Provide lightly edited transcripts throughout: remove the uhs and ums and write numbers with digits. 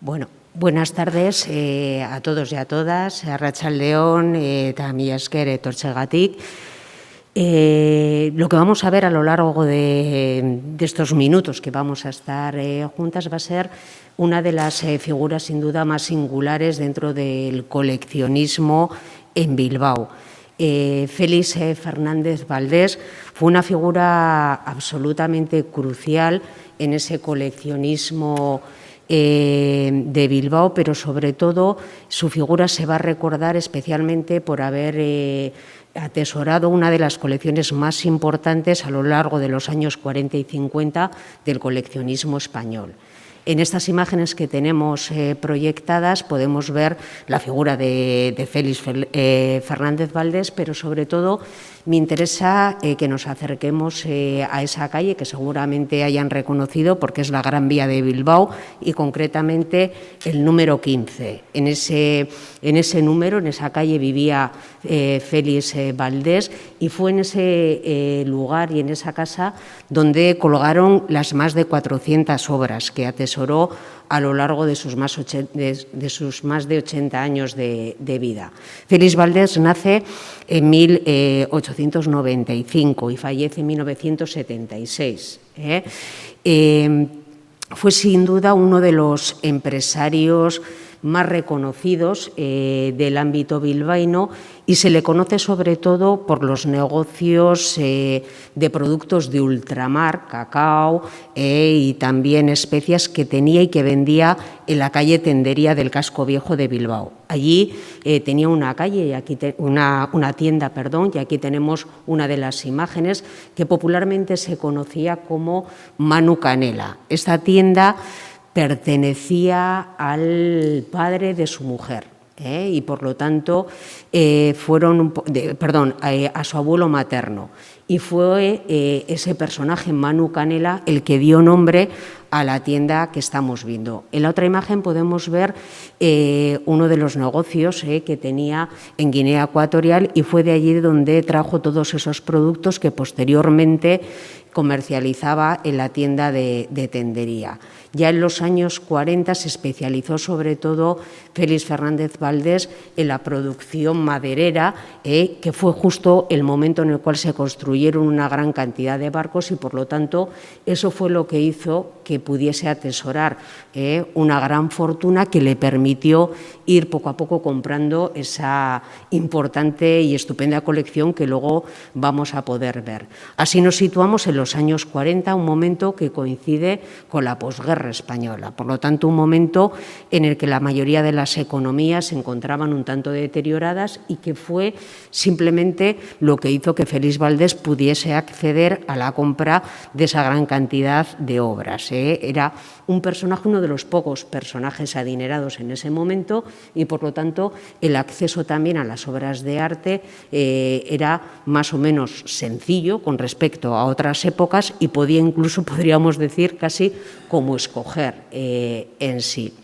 Bueno, buenas tardes a todos y a todas, arratsaldeon eta mila esker etortzegatik. Lo que vamos a ver a lo largo de estos minutos que vamos a estar juntas va a ser una de las figuras sin duda más singulares dentro del coleccionismo en Bilbao. Félix Fernández Valdés fue una figura absolutamente crucial en ese coleccionismo de Bilbao, pero sobre todo su figura se va a recordar especialmente por haber atesorado una de las colecciones más importantes a lo largo de los años 40 y 50 del coleccionismo español. En estas imágenes que tenemos proyectadas podemos ver la figura de Félix Fernández Valdés, pero sobre todo me interesa que nos acerquemos a esa calle que seguramente hayan reconocido porque es la Gran Vía de Bilbao y concretamente el número 15. En ese número, en esa calle vivía Félix Valdés y fue en ese lugar y en esa casa donde colgaron las más de 400 obras que atesoró a lo largo de sus más de 80 años de vida. Félix Valdés nace en 1895 y fallece en 1976. Fue sin duda uno de los empresarios más reconocidos del ámbito bilbaíno y se le conoce sobre todo por los negocios de productos de ultramar, cacao y también especias que tenía y que vendía en la calle Tendería del Casco Viejo de Bilbao. Allí tenía una calle, y aquí una tienda, y aquí tenemos una de las imágenes que popularmente se conocía como Manu Canela. Esta tienda pertenecía al padre de su mujer y por lo tanto a su abuelo materno. Y fue ese personaje, Manu Canela, el que dio nombre a la tienda que estamos viendo. En la otra imagen podemos ver uno de los negocios que tenía en Guinea Ecuatorial y fue de allí donde trajo todos esos productos que posteriormente comercializaba en la tienda de Tendería. Ya en los años 40 se especializó sobre todo Félix Fernández Valdés en la producción maderera, que fue justo el momento en el cual se construyeron una gran cantidad de barcos y por lo tanto eso fue lo que hizo que pudiese atesorar una gran fortuna que le permitió ir poco a poco comprando esa importante y estupenda colección que luego vamos a poder ver. Así nos situamos en los años 40, un momento que coincide con la posguerra española. Por lo tanto, un momento en el que la mayoría de las economías se encontraban un tanto deterioradas y que fue simplemente lo que hizo que Félix Valdés pudiese acceder a la compra de esa gran cantidad de obras. Era un personaje, uno de los pocos personajes adinerados en ese momento y, por lo tanto, el acceso también a las obras de arte era más o menos sencillo con respecto a otras épocas y podía incluso, podríamos decir, casi como escoger en sí.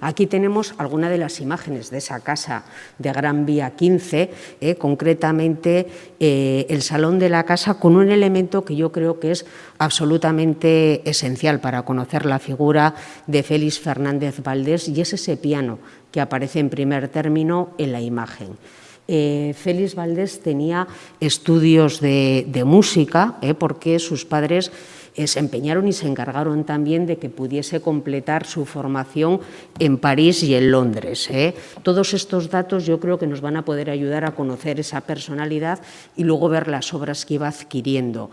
Aquí tenemos algunas de las imágenes de esa casa de Gran Vía 15, concretamente el salón de la casa con un elemento que yo creo que es absolutamente esencial para conocer la figura de Félix Fernández Valdés y es ese piano que aparece en primer término en la imagen. Félix Valdés tenía estudios de música porque sus padres se empeñaron y se encargaron también de que pudiese completar su formación en París y en Londres. Todos estos datos yo creo que nos van a poder ayudar a conocer esa personalidad y luego ver las obras que iba adquiriendo.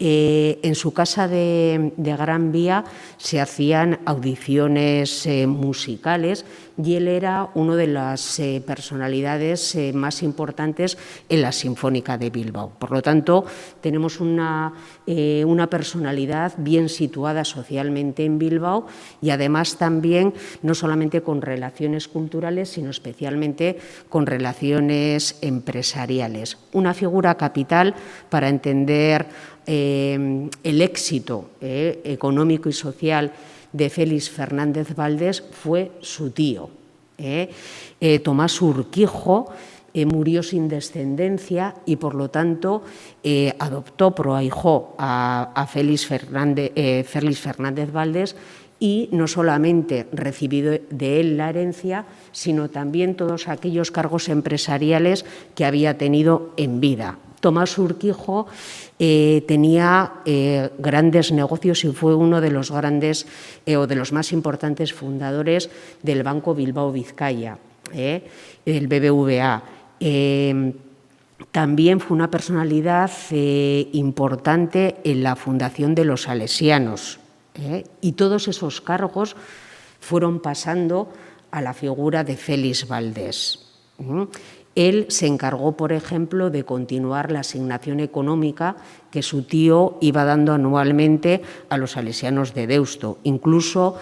En su casa de Gran Vía se hacían audiciones musicales y él era una de las personalidades más importantes en la Sinfónica de Bilbao. Por lo tanto, tenemos una personalidad bien situada socialmente en Bilbao y además también no solamente con relaciones culturales, sino especialmente con relaciones empresariales. Una figura capital para entender el éxito económico y social de Félix Fernández Valdés fue su tío. Tomás Urquijo murió sin descendencia y, por lo tanto, adoptó, proahijó a Félix Fernández Valdés y no solamente recibido de él la herencia, sino también todos aquellos cargos empresariales que había tenido en vida. Tomás Urquijo tenía grandes negocios y fue uno de los grandes o de los más importantes fundadores del Banco Bilbao Vizcaya, el BBVA. También fue una personalidad importante en la fundación de los Salesianos, y todos esos cargos fueron pasando a la figura de Félix Valdés. Él se encargó, por ejemplo, de continuar la asignación económica que su tío iba dando anualmente a los salesianos de Deusto. Incluso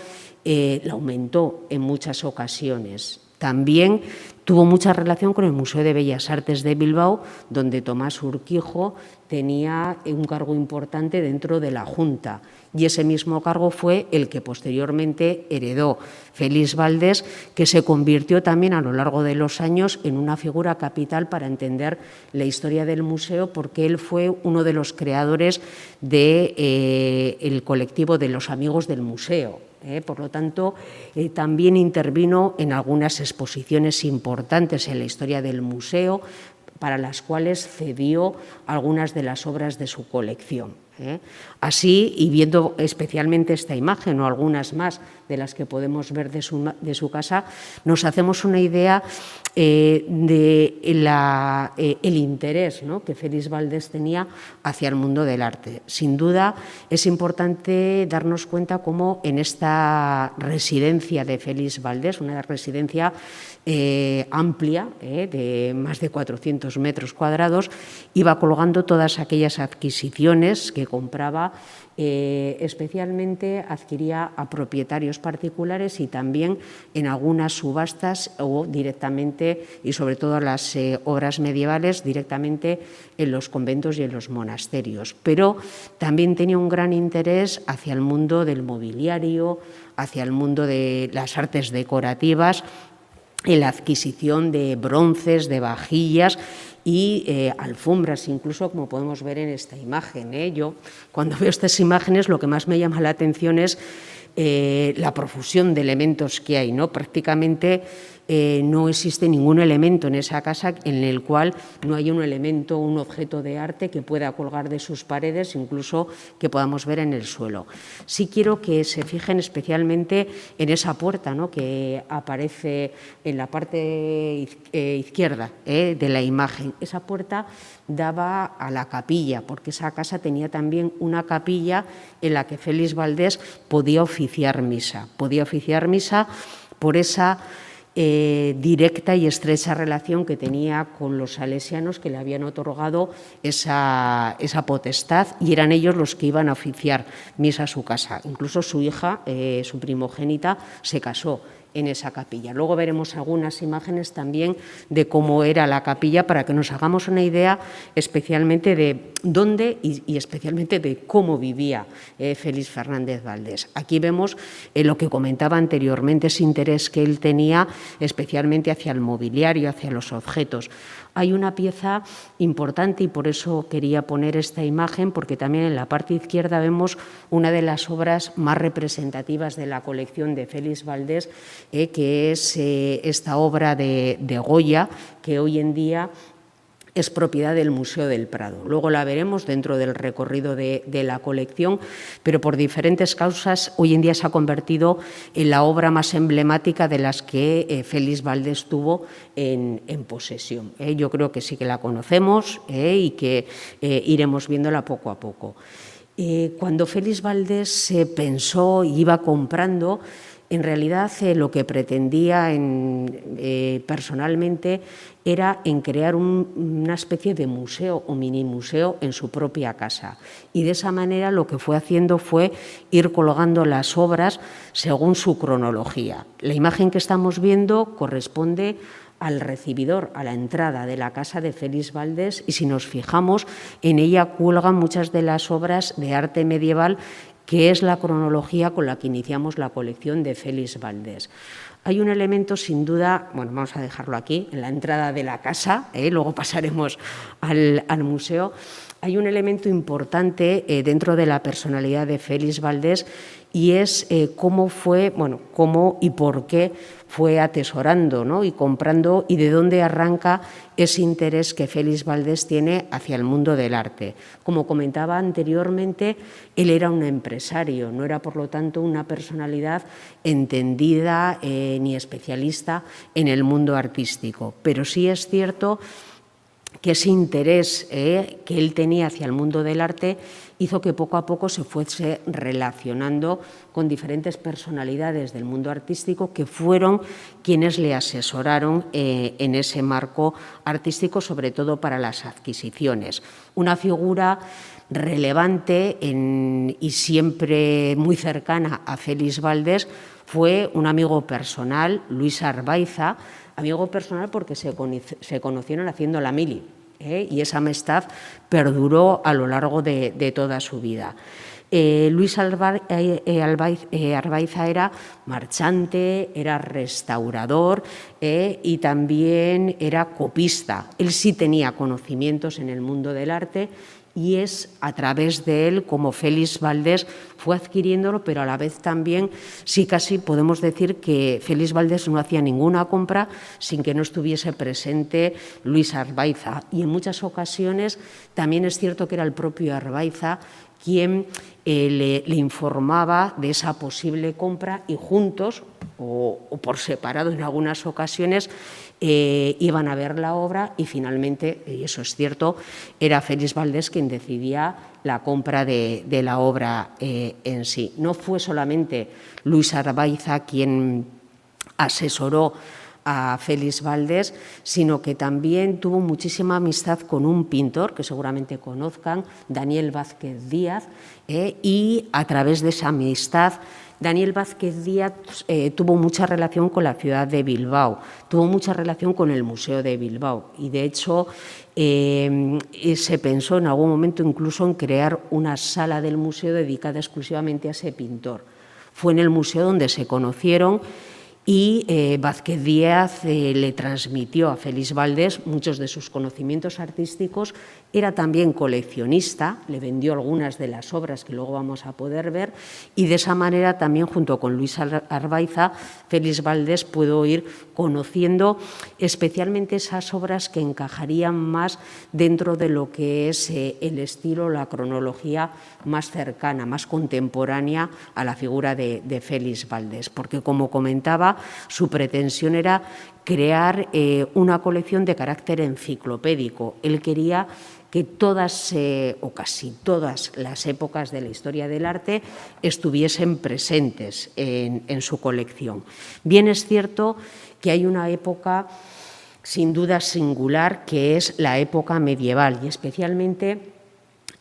la aumentó en muchas ocasiones. También tuvo mucha relación con el Museo de Bellas Artes de Bilbao, donde Tomás Urquijo tenía un cargo importante dentro de la Junta, y ese mismo cargo fue el que posteriormente heredó Félix Valdés, que se convirtió también a lo largo de los años en una figura capital para entender la historia del museo, porque él fue uno de los creadores del colectivo de los Amigos del Museo. Por lo tanto, también intervino en algunas exposiciones importantes en la historia del museo, para las cuales cedió algunas de las obras de su colección. Así, y viendo especialmente esta imagen o algunas más de las que podemos ver de su casa, nos hacemos una idea del interés, ¿no?, que Félix Valdés tenía hacia el mundo del arte. Sin duda, es importante darnos cuenta cómo en esta residencia de Félix Valdés, una residencia amplia, de más de 400 metros cuadrados, iba colgando todas aquellas adquisiciones que compraba, especialmente adquiría a propietarios particulares y también en algunas subastas o directamente, y sobre todo las obras medievales, directamente en los conventos y en los monasterios. Pero también tenía un gran interés hacia el mundo del mobiliario, hacia el mundo de las artes decorativas, en la adquisición de bronces, de vajillas y alfombras, incluso, como podemos ver en esta imagen. Yo, cuando veo estas imágenes, lo que más me llama la atención es la profusión de elementos que hay, ¿no? Prácticamente no existe ningún elemento en esa casa en el cual no haya un elemento, un objeto de arte que pueda colgar de sus paredes, incluso que podamos ver en el suelo. Sí quiero que se fijen especialmente en esa puerta, ¿no?, que aparece en la parte izquierda de la imagen. Esa puerta daba a la capilla, porque esa casa tenía también una capilla en la que Félix Valdés podía oficiar misa. Podía oficiar misa por esa directa y estrecha relación que tenía con los salesianos, que le habían otorgado esa potestad, y eran ellos los que iban a oficiar misa a su casa. Incluso su hija, su primogénita, se casó en esa capilla. Luego veremos algunas imágenes también de cómo era la capilla, para que nos hagamos una idea especialmente de dónde y especialmente de cómo vivía Félix Fernández Valdés. Aquí vemos lo que comentaba anteriormente, ese interés que él tenía especialmente hacia el mobiliario, hacia los objetos. Hay una pieza importante, y por eso quería poner esta imagen, porque también en la parte izquierda vemos una de las obras más representativas de la colección de Félix Valdés, que es esta obra de Goya, que hoy en día es propiedad del Museo del Prado. Luego la veremos dentro del recorrido de la colección, pero por diferentes causas hoy en día se ha convertido en la obra más emblemática de las que Félix Valdés tuvo en posesión. Yo creo que sí que la conocemos y que iremos viéndola poco a poco. Cuando Félix Valdés se pensó y iba comprando, en realidad lo que pretendía personalmente era en crear una especie de museo o mini museo en su propia casa, y de esa manera lo que fue haciendo fue ir colgando las obras según su cronología. La imagen que estamos viendo corresponde al recibidor, a la entrada de la casa de Félix Valdés, y si nos fijamos, en ella cuelgan muchas de las obras de arte medieval, que es la cronología con la que iniciamos la colección de Félix Valdés. Hay un elemento, sin duda, bueno, vamos a dejarlo aquí, en la entrada de la casa, luego pasaremos al museo. hay un elemento importante dentro de la personalidad de Félix Valdés y es cómo y por qué fue atesorando, ¿no?, y comprando, y de dónde arranca ese interés que Félix Valdés tiene hacia el mundo del arte. Como comentaba anteriormente, él era un empresario, no era por lo tanto una personalidad entendida ni especialista en el mundo artístico, pero sí es cierto que ese interés que él tenía hacia el mundo del arte hizo que poco a poco se fuese relacionando con diferentes personalidades del mundo artístico que fueron quienes le asesoraron en ese marco artístico, sobre todo para las adquisiciones. Una figura relevante y siempre muy cercana a Félix Valdés fue un amigo personal, Luis Arbaiza, amigo personal porque se conocieron haciendo la mili, y esa amistad perduró a lo largo de toda su vida. Luis Arbaiza era marchante, era restaurador y también era copista. Él sí tenía conocimientos en el mundo del arte y es a través de él como Félix Valdés fue adquiriéndolo, pero a la vez también sí casi podemos decir que Félix Valdés no hacía ninguna compra sin que no estuviese presente Luis Arbaiza. Y en muchas ocasiones también es cierto que era el propio Arbaiza quien le informaba de esa posible compra y juntos o por separado en algunas ocasiones iban a ver la obra y finalmente, y eso es cierto, era Félix Valdés quien decidía la compra de la obra en sí. No fue solamente Luis Arbaiza quien asesoró a Félix Valdés, sino que también tuvo muchísima amistad con un pintor que seguramente conozcan, Daniel Vázquez Díaz, y a través de esa amistad Daniel Vázquez Díaz tuvo mucha relación con la ciudad de Bilbao, tuvo mucha relación con el Museo de Bilbao y, de hecho, se pensó en algún momento incluso en crear una sala del museo dedicada exclusivamente a ese pintor. Fue en el museo donde se conocieron y Vázquez Díaz le transmitió a Félix Valdés muchos de sus conocimientos artísticos. Era también coleccionista, le vendió algunas de las obras que luego vamos a poder ver y de esa manera también junto con Luis Arbaiza, Félix Valdés pudo ir conociendo especialmente esas obras que encajarían más dentro de lo que es el estilo, la cronología más cercana, más contemporánea a la figura de Félix Valdés, porque como comentaba, su pretensión era crear una colección de carácter enciclopédico. Él quería que todas o casi todas las épocas de la historia del arte estuviesen presentes en su colección. Bien es cierto que hay una época sin duda singular que es la época medieval y especialmente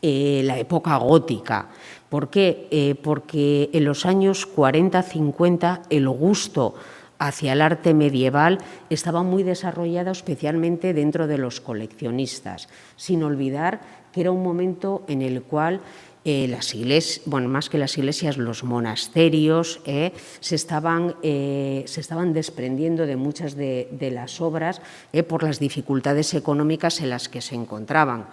la época gótica. ¿Por qué? Porque en los años 40-50 el gusto hacia el arte medieval estaba muy desarrollado, especialmente dentro de los coleccionistas, sin olvidar que era un momento en el cual las iglesias, bueno, más que las iglesias, los monasterios se estaban desprendiendo de muchas de las obras por las dificultades económicas en las que se encontraban.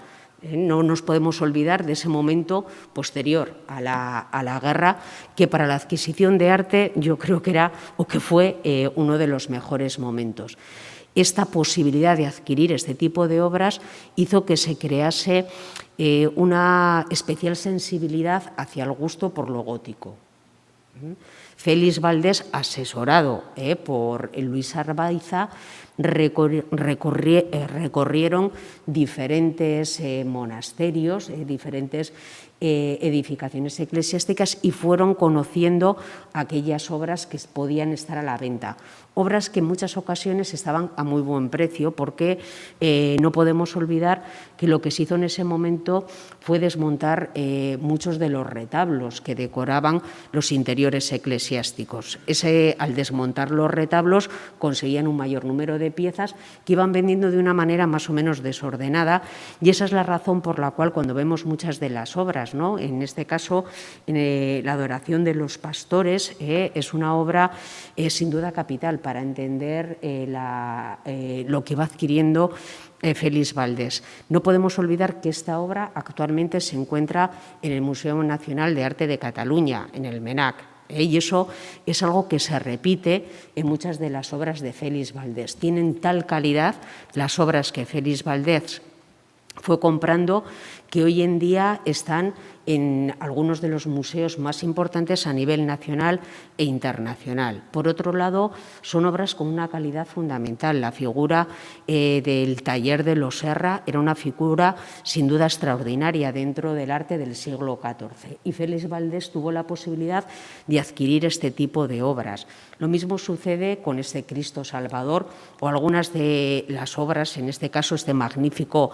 No nos podemos olvidar de ese momento posterior a la guerra, que para la adquisición de arte yo creo que era o que fue uno de los mejores momentos. Esta posibilidad de adquirir este tipo de obras hizo que se crease una especial sensibilidad hacia el gusto por lo gótico. Félix Valdés, asesorado por Luis Arbaiza, recorrieron diferentes monasterios, diferentes edificaciones eclesiásticas y fueron conociendo aquellas obras que podían estar a la venta. Obras que en muchas ocasiones estaban a muy buen precio porque no podemos olvidar que lo que se hizo en ese momento fue desmontar muchos de los retablos que decoraban los interiores eclesiásticos. Al desmontar los retablos conseguían un mayor número de piezas que iban vendiendo de una manera más o menos desordenada y esa es la razón por la cual cuando vemos muchas de las obras obras, ¿no? En este caso, la adoración de los pastores es una obra sin duda capital para entender lo que va adquiriendo Félix Valdés. No podemos olvidar que esta obra actualmente se encuentra en el Museo Nacional de Arte de Cataluña, en el MNAC. Y eso es algo que se repite en muchas de las obras de Félix Valdés. Tienen tal calidad las obras que Félix Valdés fue comprando que hoy en día están en algunos de los museos más importantes a nivel nacional e internacional. Por otro lado, son obras con una calidad fundamental. La figura del taller de los Serra era una figura sin duda extraordinaria dentro del arte del siglo XIV y Félix Valdés tuvo la posibilidad de adquirir este tipo de obras. Lo mismo sucede con este Cristo Salvador o algunas de las obras, en este caso este magnífico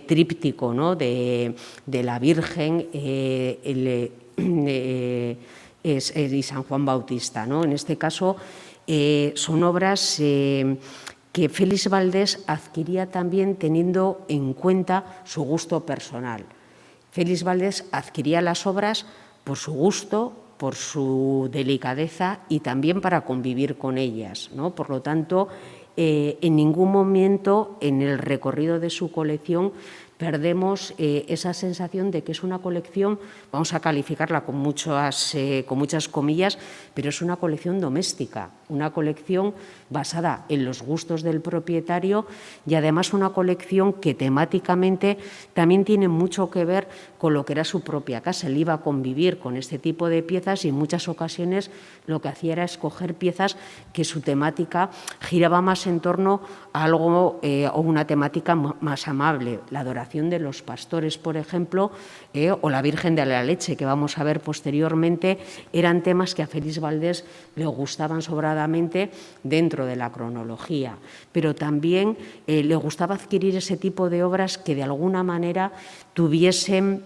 tríptico, ¿no?, de la Virgen y San Juan Bautista, ¿no? En este caso son obras que Félix Valdés adquiría también teniendo en cuenta su gusto personal. Félix Valdés adquiría las obras por su gusto, por su delicadeza y también para convivir con ellas, ¿no? Por lo tanto, en ningún momento en el recorrido de su colección perdemos esa sensación de que es una colección, vamos a calificarla con muchas comillas, pero es una colección doméstica, una colección basada en los gustos del propietario y además una colección que temáticamente también tiene mucho que ver con lo que era su propia casa. Él iba a convivir con este tipo de piezas y en muchas ocasiones lo que hacía era escoger piezas que su temática giraba más en torno a algo o una temática más amable. La adoración de los pastores, por ejemplo, o la Virgen de la Leche, que vamos a ver posteriormente, eran temas que a Félix Valdés le gustaban sobradamente dentro de la cronología, pero también le gustaba adquirir ese tipo de obras que de alguna manera tuviesen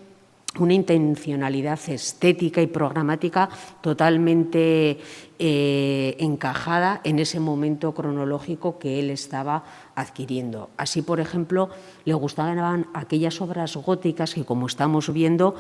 una intencionalidad estética y programática totalmente encajada en ese momento cronológico que él estaba adquiriendo. Así, por ejemplo, le gustaban aquellas obras góticas que, como estamos viendo,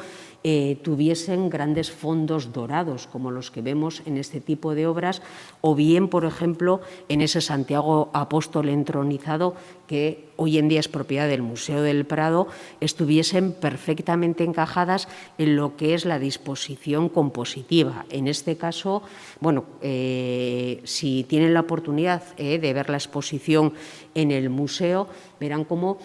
tuviesen grandes fondos dorados, como los que vemos en este tipo de obras, o bien, por ejemplo, en ese Santiago Apóstol entronizado, que hoy en día es propiedad del Museo del Prado, estuviesen perfectamente encajadas en lo que es la disposición compositiva. En este caso, bueno, si tienen la oportunidad de ver la exposición en el museo, verán cómo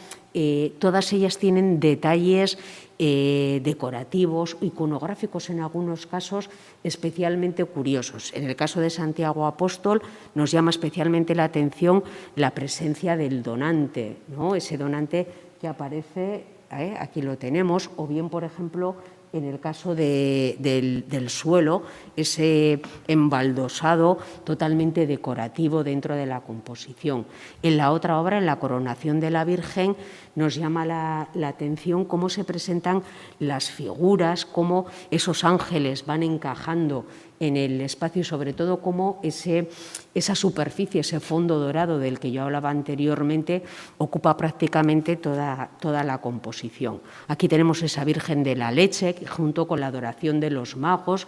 todas ellas tienen detalles decorativos, iconográficos en algunos casos, especialmente curiosos. En el caso de Santiago Apóstol nos llama especialmente la atención la presencia del donante, ¿no? Ese donante que aparece, aquí lo tenemos, o bien, por ejemplo, en el caso del suelo, ese embaldosado totalmente decorativo dentro de la composición. En la otra obra, en la Coronación de la Virgen, nos llama la atención cómo se presentan las figuras, cómo esos ángeles van encajando en el espacio y sobre todo cómo esa superficie, ese fondo dorado del que yo hablaba anteriormente, ocupa prácticamente toda la composición. Aquí tenemos esa Virgen de la Leche, que junto con la adoración de los magos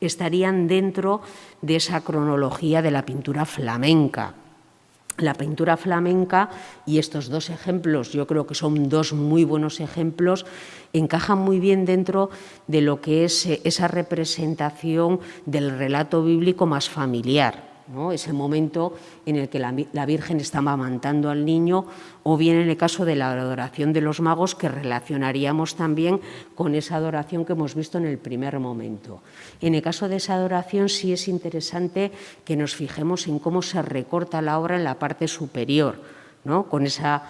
estarían dentro de esa cronología de la pintura flamenca. La pintura flamenca, y estos dos ejemplos, yo creo que son dos muy buenos ejemplos, encajan muy bien dentro de lo que es esa representación del relato bíblico más familiar, ¿no? Ese momento en el que la Virgen está amamantando al niño, o bien en el caso de la adoración de los magos, que relacionaríamos también con esa adoración que hemos visto en el primer momento. En el caso de esa adoración sí es interesante que nos fijemos en cómo se recorta la obra en la parte superior, ¿no? Con esa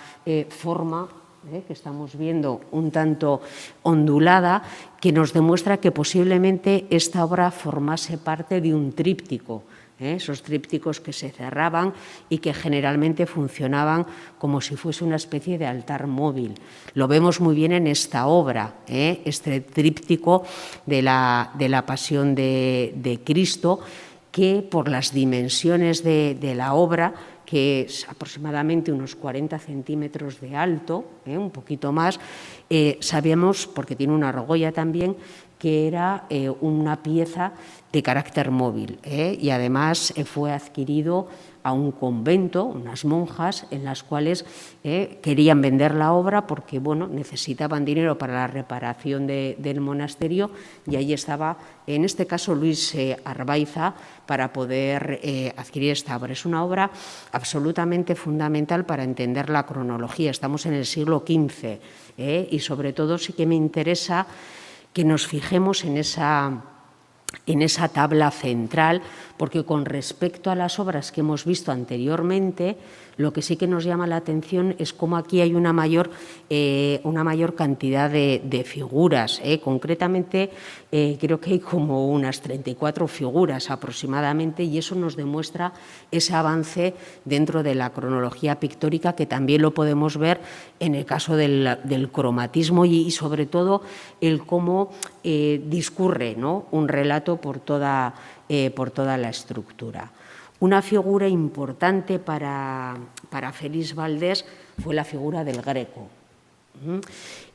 forma que estamos viendo un tanto ondulada, que nos demuestra que posiblemente esta obra formase parte de un tríptico, esos trípticos que se cerraban y que generalmente funcionaban como si fuese una especie de altar móvil. Lo vemos muy bien en esta obra, este tríptico de la Pasión de Cristo, que por las dimensiones de la obra, que es aproximadamente unos 40 centímetros de alto, un poquito más, sabíamos, porque tiene una argolla también, que era una pieza de carácter móvil, y además fue adquirido a un convento, unas monjas, en las cuales querían vender la obra porque bueno, necesitaban dinero para la reparación del monasterio, y ahí estaba, en este caso, Luis Arbaiza, para poder adquirir esta obra. Es una obra absolutamente fundamental para entender la cronología. Estamos en el siglo XV y sobre todo sí que me interesa que nos fijemos en esa tabla central, porque con respecto a las obras que hemos visto anteriormente, lo que sí que nos llama la atención es cómo aquí hay una mayor cantidad de figuras. Concretamente, creo que hay como unas 34 figuras aproximadamente, y eso nos demuestra ese avance dentro de la cronología pictórica, que también lo podemos ver en el caso del cromatismo y sobre todo el cómo discurre, ¿no?, un relato por toda la estructura. Una figura importante para Félix Valdés fue la figura del Greco.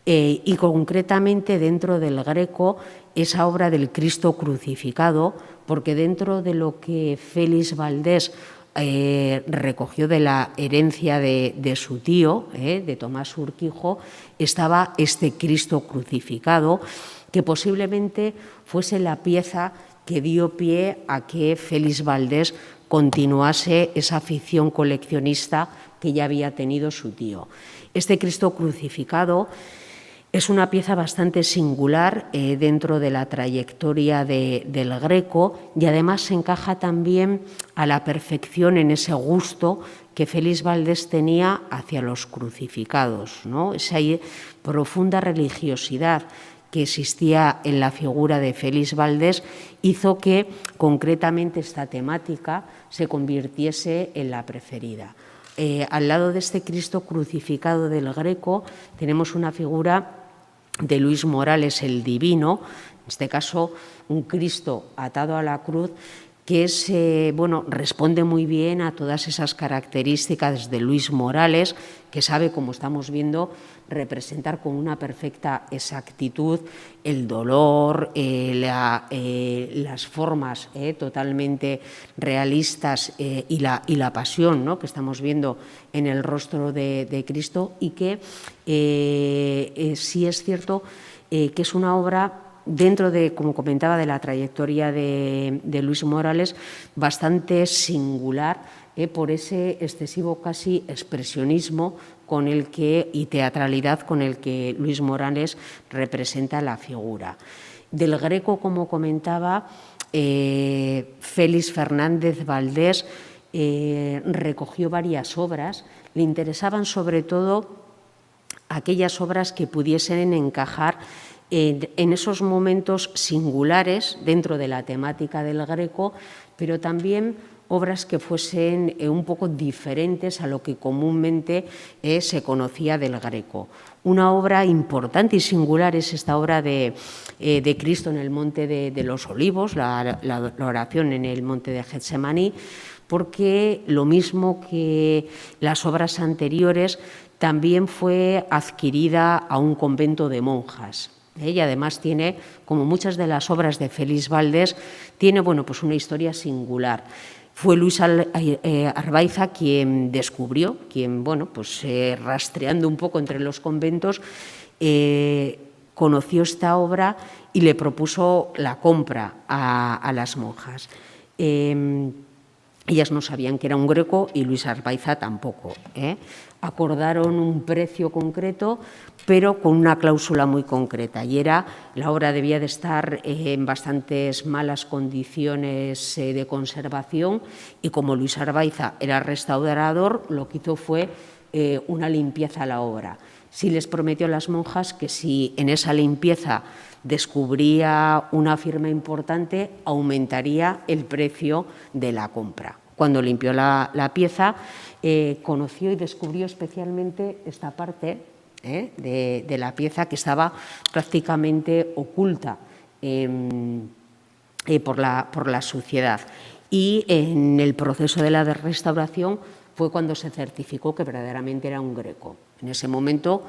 Y concretamente dentro del Greco esa obra del Cristo crucificado, porque dentro de lo que Félix Valdés recogió de la herencia de su tío, de Tomás Urquijo, estaba este Cristo crucificado, que posiblemente fuese la pieza que dio pie a que Félix Valdés continuase esa afición coleccionista que ya había tenido su tío. Este Cristo crucificado es una pieza bastante singular dentro de la trayectoria del Greco, y además se encaja también a la perfección en ese gusto que Félix Valdés tenía hacia los crucificados, ¿no? Esa profunda religiosidad que existía en la figura de Félix Valdés hizo que concretamente esta temática se convirtiese en la preferida. Al lado de este Cristo crucificado del Greco tenemos una figura de Luis Morales el Divino, en este caso un Cristo atado a la cruz, que responde muy bien a todas esas características de Luis Morales, que sabe, como estamos viendo, representar con una perfecta exactitud el dolor, las formas totalmente realistas y la pasión, ¿no?, que estamos viendo en el rostro de Cristo, y que sí es cierto que es una obra, dentro de, como comentaba, de la trayectoria de Luis Morales, bastante singular por ese excesivo casi expresionismo y teatralidad con el que Luis Morales representa la figura. Del Greco, como comentaba, Félix Fernández Valdés recogió varias obras. Le interesaban sobre todo aquellas obras que pudiesen encajar en esos momentos singulares dentro de la temática del Greco, pero también obras que fuesen un poco diferentes a lo que comúnmente se conocía del Greco. Una obra importante y singular es esta obra de Cristo en el Monte de los Olivos, la oración en el Monte de Getsemaní, porque lo mismo que las obras anteriores, también fue adquirida a un convento de monjas. Y además tiene, como muchas de las obras de Félix Valdés, tiene pues una historia singular. Fue Luis Arbaiza quien descubrió, rastreando un poco entre los conventos, conoció esta obra y le propuso la compra a las monjas. Ellas no sabían que era un Greco y Luis Arbaiza tampoco. Acordaron un precio concreto, pero con una cláusula muy concreta, y era la obra debía de estar en bastantes malas condiciones de conservación, y como Luis Arbaiza era restaurador, lo que hizo fue una limpieza a la obra. Sí les prometió a las monjas que si en esa limpieza descubría una firma importante, aumentaría el precio de la compra. Cuando limpió la pieza, conoció y descubrió especialmente esta parte de la pieza que estaba prácticamente oculta por la suciedad. Y en el proceso de la restauración fue cuando se certificó que verdaderamente era un Greco. En ese momento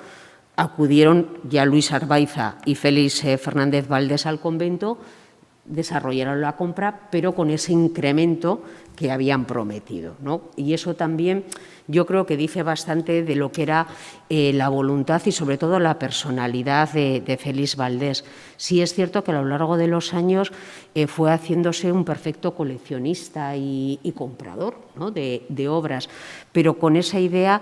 acudieron ya Luis Arbaiza y Félix Fernández Valdés al convento, desarrollaron la compra, pero con ese incremento que habían prometido, ¿no? Y eso también yo creo que dice bastante de lo que era la voluntad y sobre todo la personalidad de Félix Valdés. Sí es cierto que a lo largo de los años fue haciéndose un perfecto coleccionista y comprador, ¿no?, de obras, pero con esa idea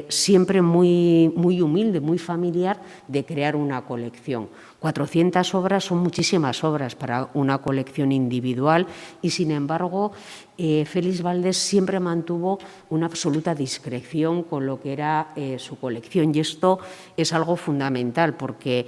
siempre muy humilde, muy familiar, de crear una colección. 400 obras son muchísimas obras para una colección individual y, sin embargo, Félix Valdés siempre mantuvo una absoluta discreción con lo que era su colección, y esto es algo fundamental porque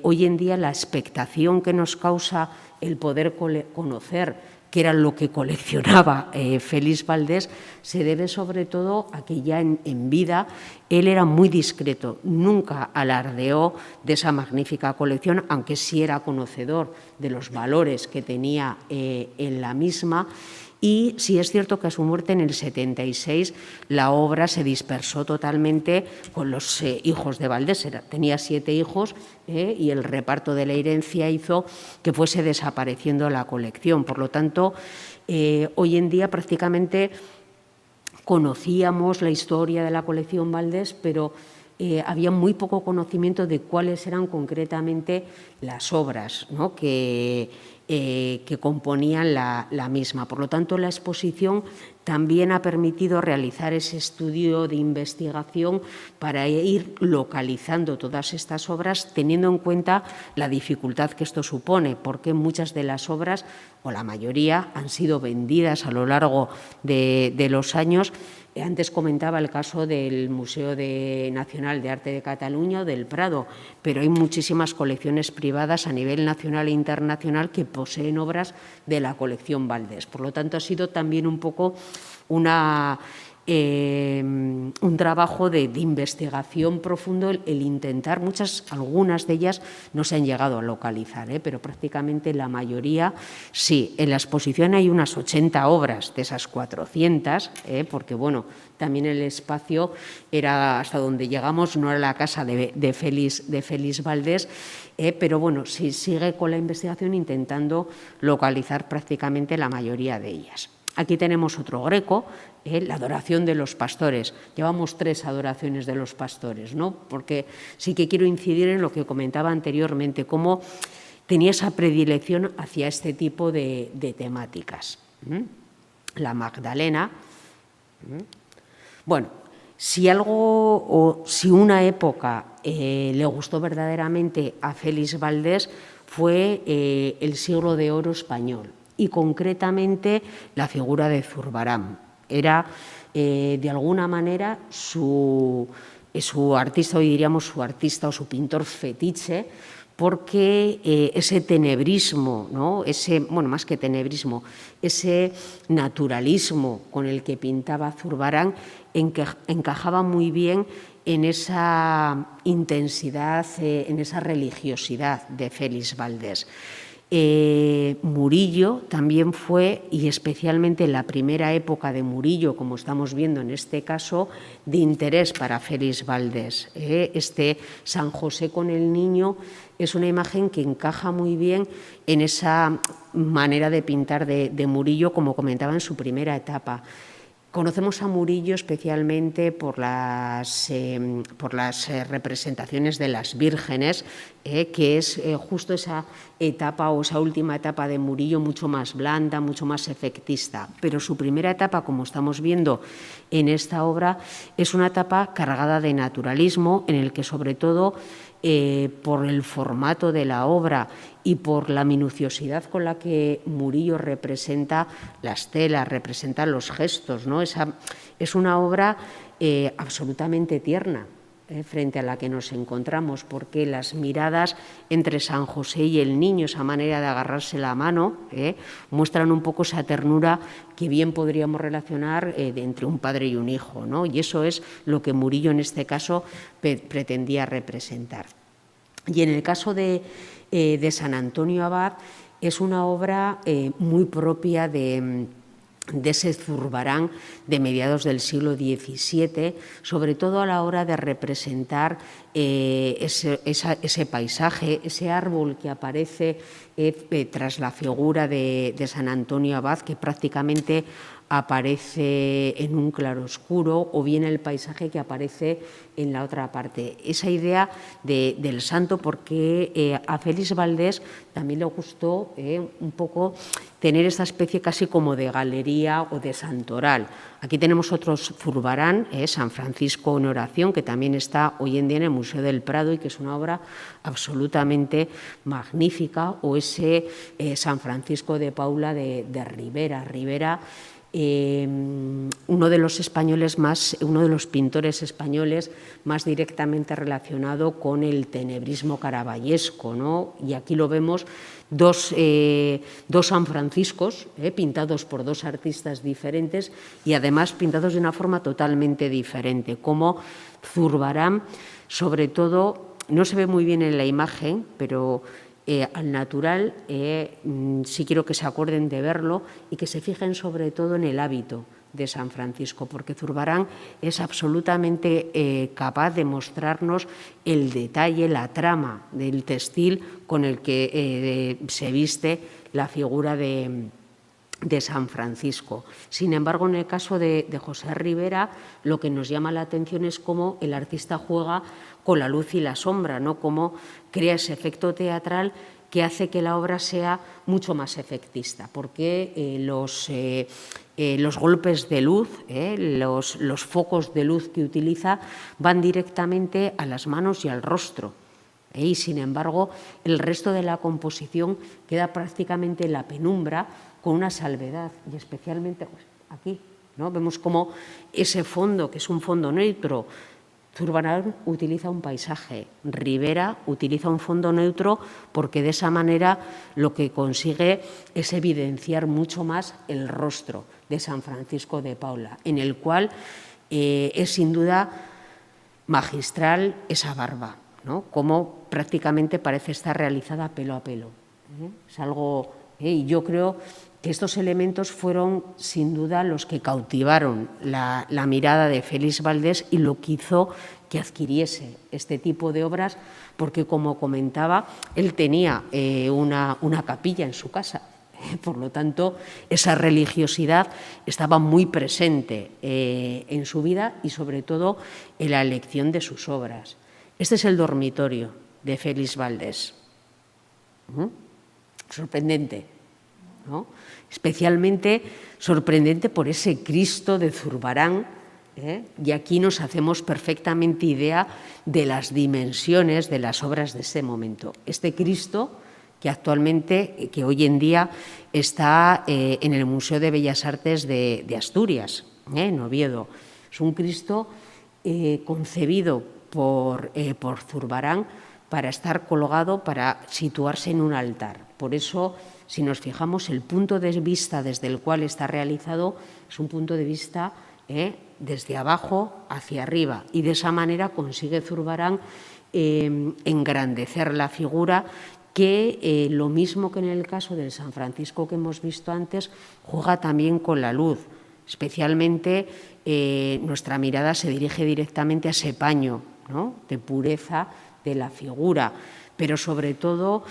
hoy en día la expectación que nos causa el poder conocer que era lo que coleccionaba Félix Valdés, se debe sobre todo a que ya en vida él era muy discreto, nunca alardeó de esa magnífica colección, aunque sí era conocedor de los valores que tenía en la misma. Y sí es cierto que a su muerte en el 76 la obra se dispersó totalmente con los hijos de Valdés. Tenía 7 hijos y el reparto de la herencia hizo que fuese desapareciendo la colección. Por lo tanto, hoy en día prácticamente conocíamos la historia de la colección Valdés, pero había muy poco conocimiento de cuáles eran concretamente las obras, ¿no?, que componían la misma. Por lo tanto, la exposición también ha permitido realizar ese estudio de investigación para ir localizando todas estas obras, teniendo en cuenta la dificultad que esto supone, porque muchas de las obras, o la mayoría, han sido vendidas a lo largo de los años. Antes comentaba el caso del Museo Nacional de Arte de Cataluña o del Prado, pero hay muchísimas colecciones privadas a nivel nacional e internacional que poseen obras de la colección Valdés. Por lo tanto, ha sido también un poco un trabajo de investigación profundo el intentar, algunas de ellas no se han llegado a localizar, pero prácticamente la mayoría sí. En la exposición hay unas 80 obras de esas 400, porque bueno, también el espacio era hasta donde llegamos, no era la casa de Félix Valdés, pero bueno, sí sigue con la investigación intentando localizar prácticamente la mayoría de ellas. Aquí tenemos otro Greco, la adoración de los pastores. Llevamos 3 adoraciones de los pastores, ¿no? Porque sí que quiero incidir en lo que comentaba anteriormente, cómo tenía esa predilección hacia este tipo de temáticas. La Magdalena. Bueno, si una época le gustó verdaderamente a Félix Valdés fue el siglo de oro español, y concretamente la figura de Zurbarán. Era, de alguna manera, su artista, hoy diríamos su artista o su pintor fetiche, porque ese tenebrismo, ¿no?, más que tenebrismo, ese naturalismo con el que pintaba Zurbarán encajaba muy bien en esa intensidad, en esa religiosidad de Félix Valdés. Murillo también fue, y especialmente la primera época de Murillo, como estamos viendo en este caso, de interés para Félix Valdés. Este San José con el niño es una imagen que encaja muy bien en esa manera de pintar de Murillo, como comentaba en su primera etapa. Conocemos a Murillo especialmente por las representaciones de las vírgenes, que es justo esa etapa o esa última etapa de Murillo mucho más blanda, mucho más efectista. Pero su primera etapa, como estamos viendo en esta obra, es una etapa cargada de naturalismo, en el que sobre todo por el formato de la obra y por la minuciosidad con la que Murillo representa las telas, representa los gestos, ¿no? Es una obra absolutamente tierna frente a la que nos encontramos, porque las miradas entre San José y el niño, esa manera de agarrarse la mano, muestran un poco esa ternura que bien podríamos relacionar entre un padre y un hijo, ¿no? Y eso es lo que Murillo en este caso pretendía representar. Y en el caso de San Antonio Abad es una obra muy propia de de ese Zurbarán de mediados del siglo XVII, sobre todo a la hora de representar ese paisaje, ese árbol que aparece tras la figura de San Antonio Abad, que prácticamente aparece en un claroscuro, o bien el paisaje que aparece en la otra parte. Esa idea del santo, porque a Félix Valdés también le gustó un poco tener esta especie casi como de galería o de santoral. Aquí tenemos otros Zurbarán, San Francisco en oración, que también está hoy en día en el Museo del Prado y que es una obra absolutamente magnífica, o ese San Francisco de Paula de Rivera. Rivera, uno de los pintores españoles más directamente relacionado con el tenebrismo caravallesco, ¿no? Y aquí lo vemos, dos San Franciscos pintados por dos artistas diferentes y además pintados de una forma totalmente diferente, como Zurbarán, sobre todo, no se ve muy bien en la imagen, pero al natural sí quiero que se acuerden de verlo y que se fijen sobre todo en el hábito de San Francisco, porque Zurbarán es absolutamente capaz de mostrarnos el detalle, la trama del textil con el que se viste la figura de San Francisco. Sin embargo, en el caso de José Rivera, lo que nos llama la atención es cómo el artista juega con la luz y la sombra, ¿no? Cómo crea ese efecto teatral que hace que la obra sea mucho más efectista, porque los golpes de luz, los focos de luz que utiliza van directamente a las manos y al rostro. Y, sin embargo, el resto de la composición queda prácticamente en la penumbra, con una salvedad, y especialmente pues, aquí, ¿no? Vemos como ese fondo, que es un fondo neutro, Zurbarán utiliza un paisaje, Rivera utiliza un fondo neutro, porque de esa manera lo que consigue es evidenciar mucho más el rostro de San Francisco de Paula, en el cual es sin duda magistral esa barba, ¿no? Como prácticamente parece estar realizada pelo a pelo. Es algo, y yo creo que estos elementos fueron sin duda los que cautivaron la mirada de Félix Valdés y lo que hizo que adquiriese este tipo de obras, porque, como comentaba, él tenía una capilla en su casa. Por lo tanto, esa religiosidad estaba muy presente en su vida y, sobre todo, en la elección de sus obras. Este es el dormitorio de Félix Valdés. Sorprendente, ¿no? Especialmente sorprendente por ese Cristo de Zurbarán, y aquí nos hacemos perfectamente idea de las dimensiones de las obras de ese momento. Este Cristo que actualmente, que hoy en día está en el Museo de Bellas Artes de Asturias, en Oviedo. Es un Cristo concebido por Zurbarán para estar colgado, para situarse en un altar. Por eso, si nos fijamos, el punto de vista desde el cual está realizado es un punto de vista desde abajo hacia arriba, y de esa manera consigue Zurbarán engrandecer la figura, que lo mismo que en el caso del San Francisco que hemos visto antes, juega también con la luz. Especialmente nuestra mirada se dirige directamente a ese paño, ¿no?, de pureza de la figura, pero sobre todo,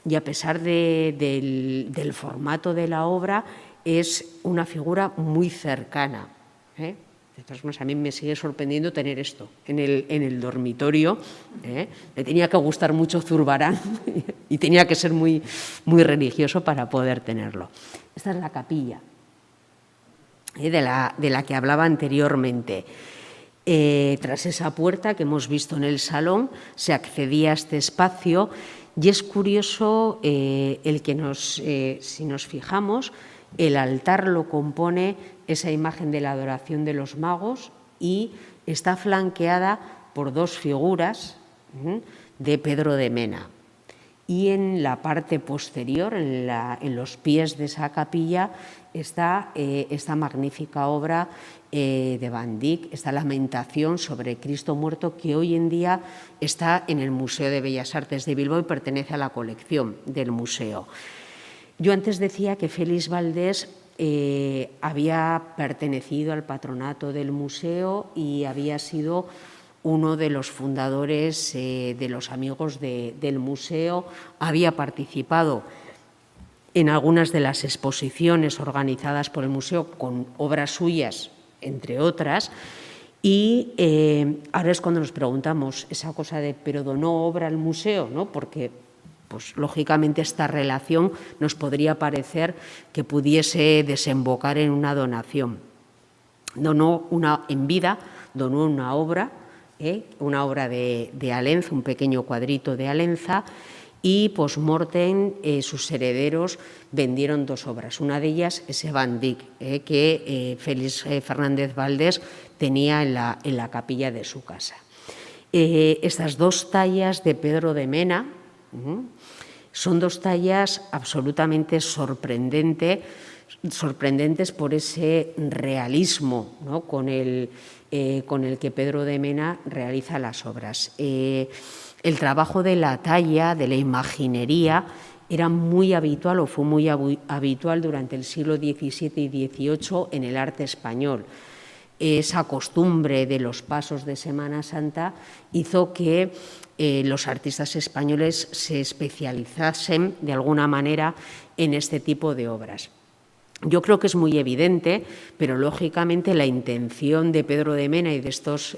y a pesar del formato de la obra, es una figura muy cercana. De todas formas, a mí me sigue sorprendiendo tener esto en el dormitorio. Le tenía que gustar mucho Zurbarán y tenía que ser muy, muy religioso para poder tenerlo. Esta es la capilla de la que hablaba anteriormente. Tras esa puerta que hemos visto en el salón, se accedía a este espacio, y es curioso el que si nos fijamos, el altar lo compone esa imagen de la adoración de los magos y está flanqueada por dos figuras de Pedro de Mena. Y en la parte posterior, en los pies de esa capilla, está esta magnífica obra de Van Dyck, esta Lamentación sobre Cristo muerto, que hoy en día está en el Museo de Bellas Artes de Bilbao y pertenece a la colección del museo. Yo antes decía que Félix Valdés había pertenecido al patronato del museo y había sido uno de los fundadores de los Amigos del Museo, había participado en algunas de las exposiciones organizadas por el museo con obras suyas, entre otras, y ahora es cuando nos preguntamos esa cosa de ¿pero donó obra al museo? ¿No? Porque pues lógicamente esta relación nos podría parecer que pudiese desembocar en una donación. Donó en vida, donó una obra de Alenza, un pequeño cuadrito de Alenza, y post-mortem sus herederos vendieron 2 obras. Una de ellas es Van Dyck, que Félix Fernández Valdés tenía en la capilla de su casa. Estas 2 tallas de Pedro de Mena son 2 tallas absolutamente sorprendentes por ese realismo, ¿no?, con el que Pedro de Mena realiza las obras. El trabajo de la talla, de la imaginería, era muy habitual o fue muy habitual durante el siglo XVII y XVIII en el arte español. Esa costumbre de los pasos de Semana Santa hizo que los artistas españoles se especializasen de alguna manera en este tipo de obras. Yo creo que es muy evidente, pero lógicamente la intención de Pedro de Mena y de estos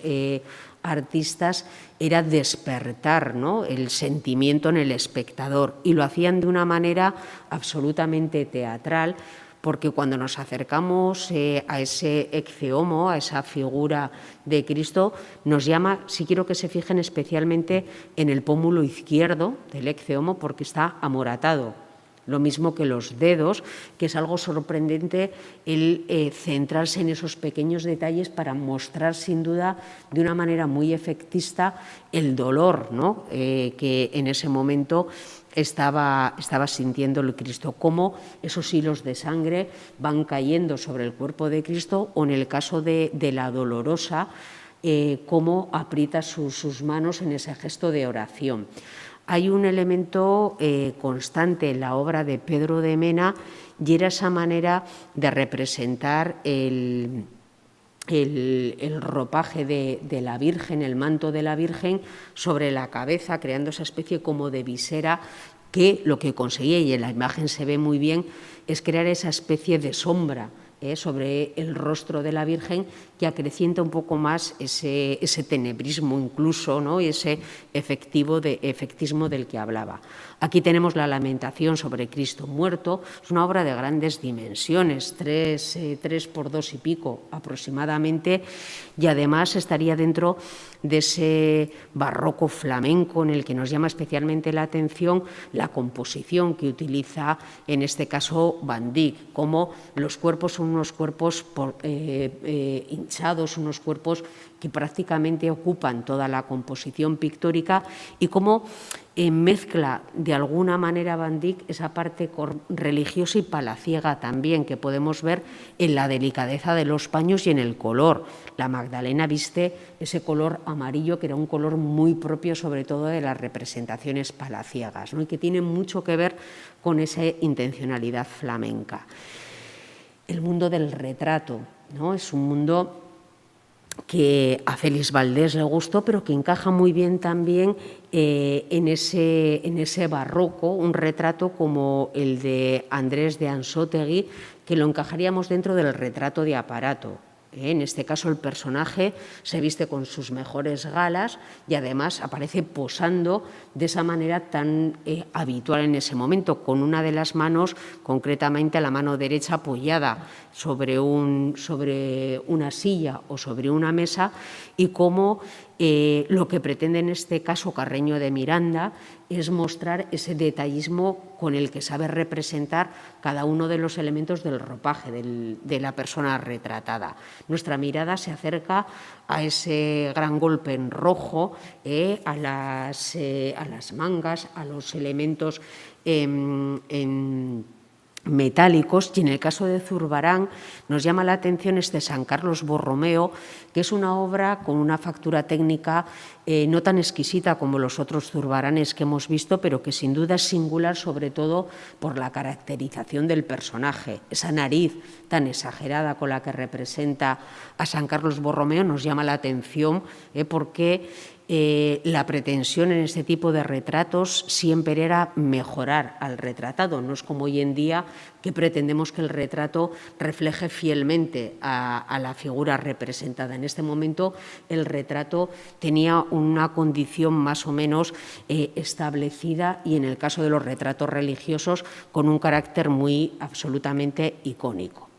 artistas era despertar, ¿no?, el sentimiento en el espectador, y lo hacían de una manera absolutamente teatral, porque cuando nos acercamos a ese ecce homo, a esa figura de Cristo, nos llama, si quiero que se fijen especialmente en el pómulo izquierdo del ecce homo, porque está amoratado. Lo mismo que los dedos, que es algo sorprendente el centrarse en esos pequeños detalles para mostrar sin duda de una manera muy efectista el dolor, ¿no?, que en ese momento estaba sintiendo el Cristo, cómo esos hilos de sangre van cayendo sobre el cuerpo de Cristo, o en el caso de la Dolorosa, cómo aprieta sus manos en ese gesto de oración. Hay un elemento constante en la obra de Pedro de Mena, y era esa manera de representar el ropaje de la Virgen, el manto de la Virgen sobre la cabeza, creando esa especie como de visera, que lo que conseguía, y en la imagen se ve muy bien, es crear esa especie de sombra sobre el rostro de la Virgen, que acrecienta un poco más ese tenebrismo incluso, ¿no?, y ese efectismo del que hablaba. Aquí tenemos la Lamentación sobre Cristo muerto. Es una obra de grandes dimensiones, 3 por 2 y pico aproximadamente, y además estaría dentro de ese barroco flamenco en el que nos llama especialmente la atención la composición que utiliza, en este caso, Van Dyck, como los cuerpos son unos cuerpos hinchados, unos cuerpos que prácticamente ocupan toda la composición pictórica, y cómo mezcla de alguna manera Van Dyck esa parte religiosa y palaciega también, que podemos ver en la delicadeza de los paños y en el color. La Magdalena viste ese color amarillo, que era un color muy propio sobre todo de las representaciones palaciegas, ¿no?, y que tiene mucho que ver con esa intencionalidad flamenca. El mundo del retrato, ¿no?, es un mundo que a Félix Valdés le gustó, pero que encaja muy bien también en ese barroco, un retrato como el de Andrés de Ansótegui, que lo encajaríamos dentro del retrato de aparato. En este caso el personaje se viste con sus mejores galas y además aparece posando de esa manera tan habitual en ese momento, con una de las manos, concretamente la mano derecha, apoyada sobre una silla o sobre una mesa, y cómo lo que pretende en este caso Carreño de Miranda es mostrar ese detallismo con el que sabe representar cada uno de los elementos del ropaje de la persona retratada. Nuestra mirada se acerca a ese gran golpe en rojo, a las mangas, a los elementos en metálicos, y en el caso de Zurbarán nos llama la atención este San Carlos Borromeo, que es una obra con una factura técnica no tan exquisita como los otros Zurbaranes que hemos visto, pero que sin duda es singular, sobre todo por la caracterización del personaje. Esa nariz tan exagerada con la que representa a San Carlos Borromeo nos llama la atención porque la pretensión en este tipo de retratos siempre era mejorar al retratado. No es como hoy en día que pretendemos que el retrato refleje fielmente a la figura representada. En este momento el retrato tenía una condición más o menos establecida, y en el caso de los retratos religiosos con un carácter muy absolutamente icónico.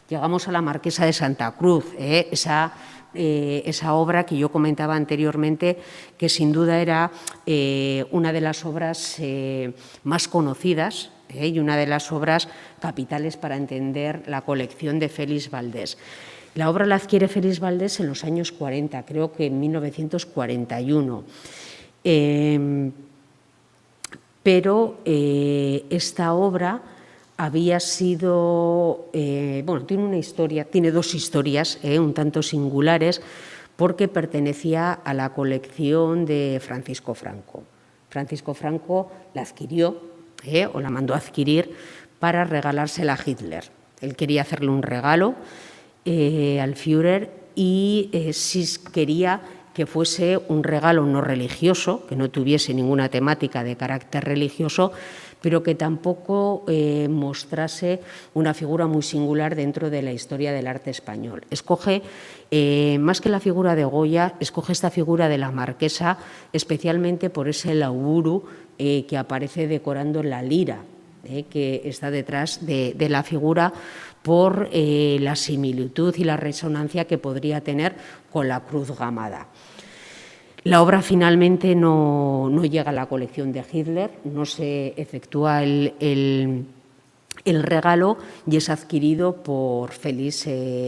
Llegamos a la Marquesa de Santa Cruz, esa obra que yo comentaba anteriormente, que sin duda era una de las obras más conocidas y una de las obras capitales para entender la colección de Félix Valdés. La obra la adquiere Félix Valdés en los años 40, creo que en 1941. Pero esta obra había sido, tiene dos historias un tanto singulares, porque pertenecía a la colección de Francisco Franco. Francisco Franco la adquirió o la mandó a adquirir para regalársela a Hitler. Él quería hacerle un regalo al Führer y sí quería que fuese un regalo no religioso, que no tuviese ninguna temática de carácter religioso, pero que tampoco mostrase una figura muy singular dentro de la historia del arte español. Escoge, más que la figura de Goya, escoge esta figura de la marquesa, especialmente por ese lauburu que aparece decorando la lira, que está detrás de la figura, por la similitud y la resonancia que podría tener con la cruz gamada. La obra finalmente no llega a la colección de Hitler, no se efectúa el regalo y es adquirido por Félix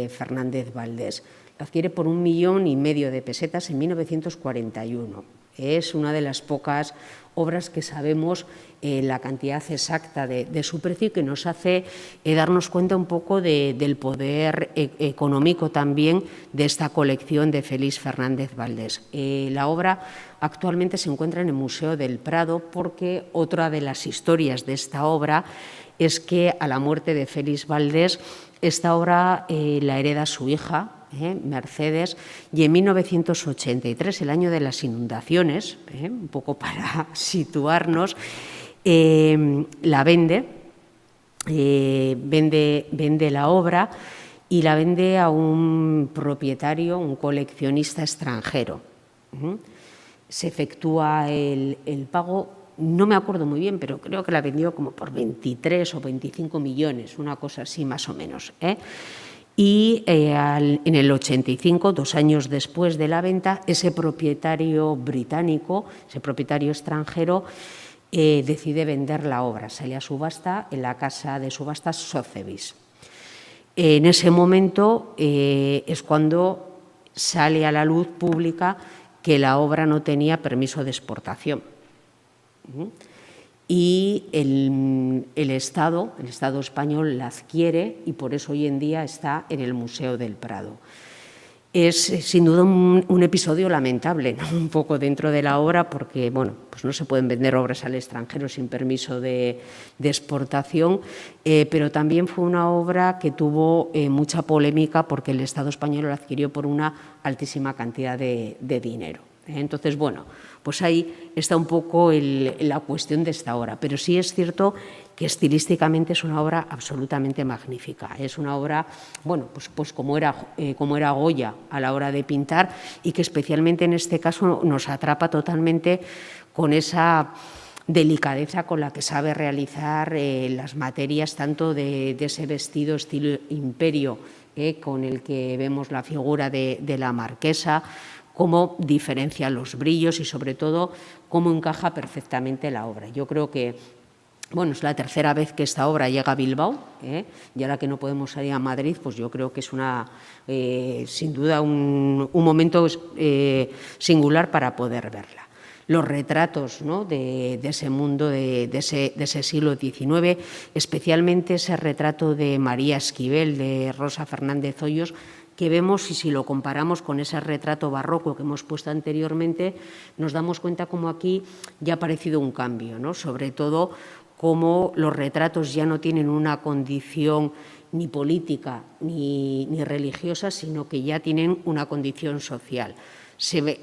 Fernández Valdés. Lo adquiere por 1,5 millones de pesetas en 1941. Es una de las pocas obras que sabemos la cantidad exacta de su precio, y que nos hace darnos cuenta un poco del poder económico también de esta colección de Félix Fernández Valdés. La obra actualmente se encuentra en el Museo del Prado, porque otra de las historias de esta obra es que a la muerte de Félix Valdés esta obra la hereda su hija, Mercedes, y en 1983, el año de las inundaciones, un poco para situarnos, la vende la obra y la vende a un propietario, un coleccionista extranjero. Se efectúa el pago, no me acuerdo muy bien, pero creo que la vendió como por 23 o 25 millones, una cosa así más o menos. Y en el 85, 2 años después de la venta, ese propietario británico, ese propietario extranjero, decide vender la obra. Sale a subasta en la casa de subastas Sotheby's. En ese momento es cuando sale a la luz pública que la obra no tenía permiso de exportación. Y el Estado español la adquiere, y por eso hoy en día está en el Museo del Prado. Es sin duda un episodio lamentable, ¿no? Un poco dentro de la obra, porque pues no se pueden vender obras al extranjero sin permiso de exportación, pero también fue una obra que tuvo mucha polémica, porque el Estado español la adquirió por una altísima cantidad de dinero. Entonces, pues ahí está un poco la cuestión de esta obra, pero sí es cierto que estilísticamente es una obra absolutamente magnífica. Es una obra, pues como era Goya a la hora de pintar, y que especialmente en este caso nos atrapa totalmente con esa delicadeza con la que sabe realizar las materias, tanto de ese vestido estilo imperio con el que vemos la figura de la marquesa, cómo diferencia los brillos y, sobre todo, cómo encaja perfectamente la obra. Yo creo que es la tercera vez que esta obra llega a Bilbao, y ahora que no podemos salir a Madrid, pues yo creo que es sin duda un momento singular para poder verla. los retratos, ¿no?, de ese mundo, de ese siglo XIX, especialmente ese retrato de María Esquivel, de Rosa Fernández Hoyos, que vemos, y si lo comparamos con ese retrato barroco que hemos puesto anteriormente, nos damos cuenta como aquí ya ha aparecido un cambio, ¿no?, sobre todo cómo los retratos ya no tienen una condición ni política ni religiosa, sino que ya tienen una condición social. Se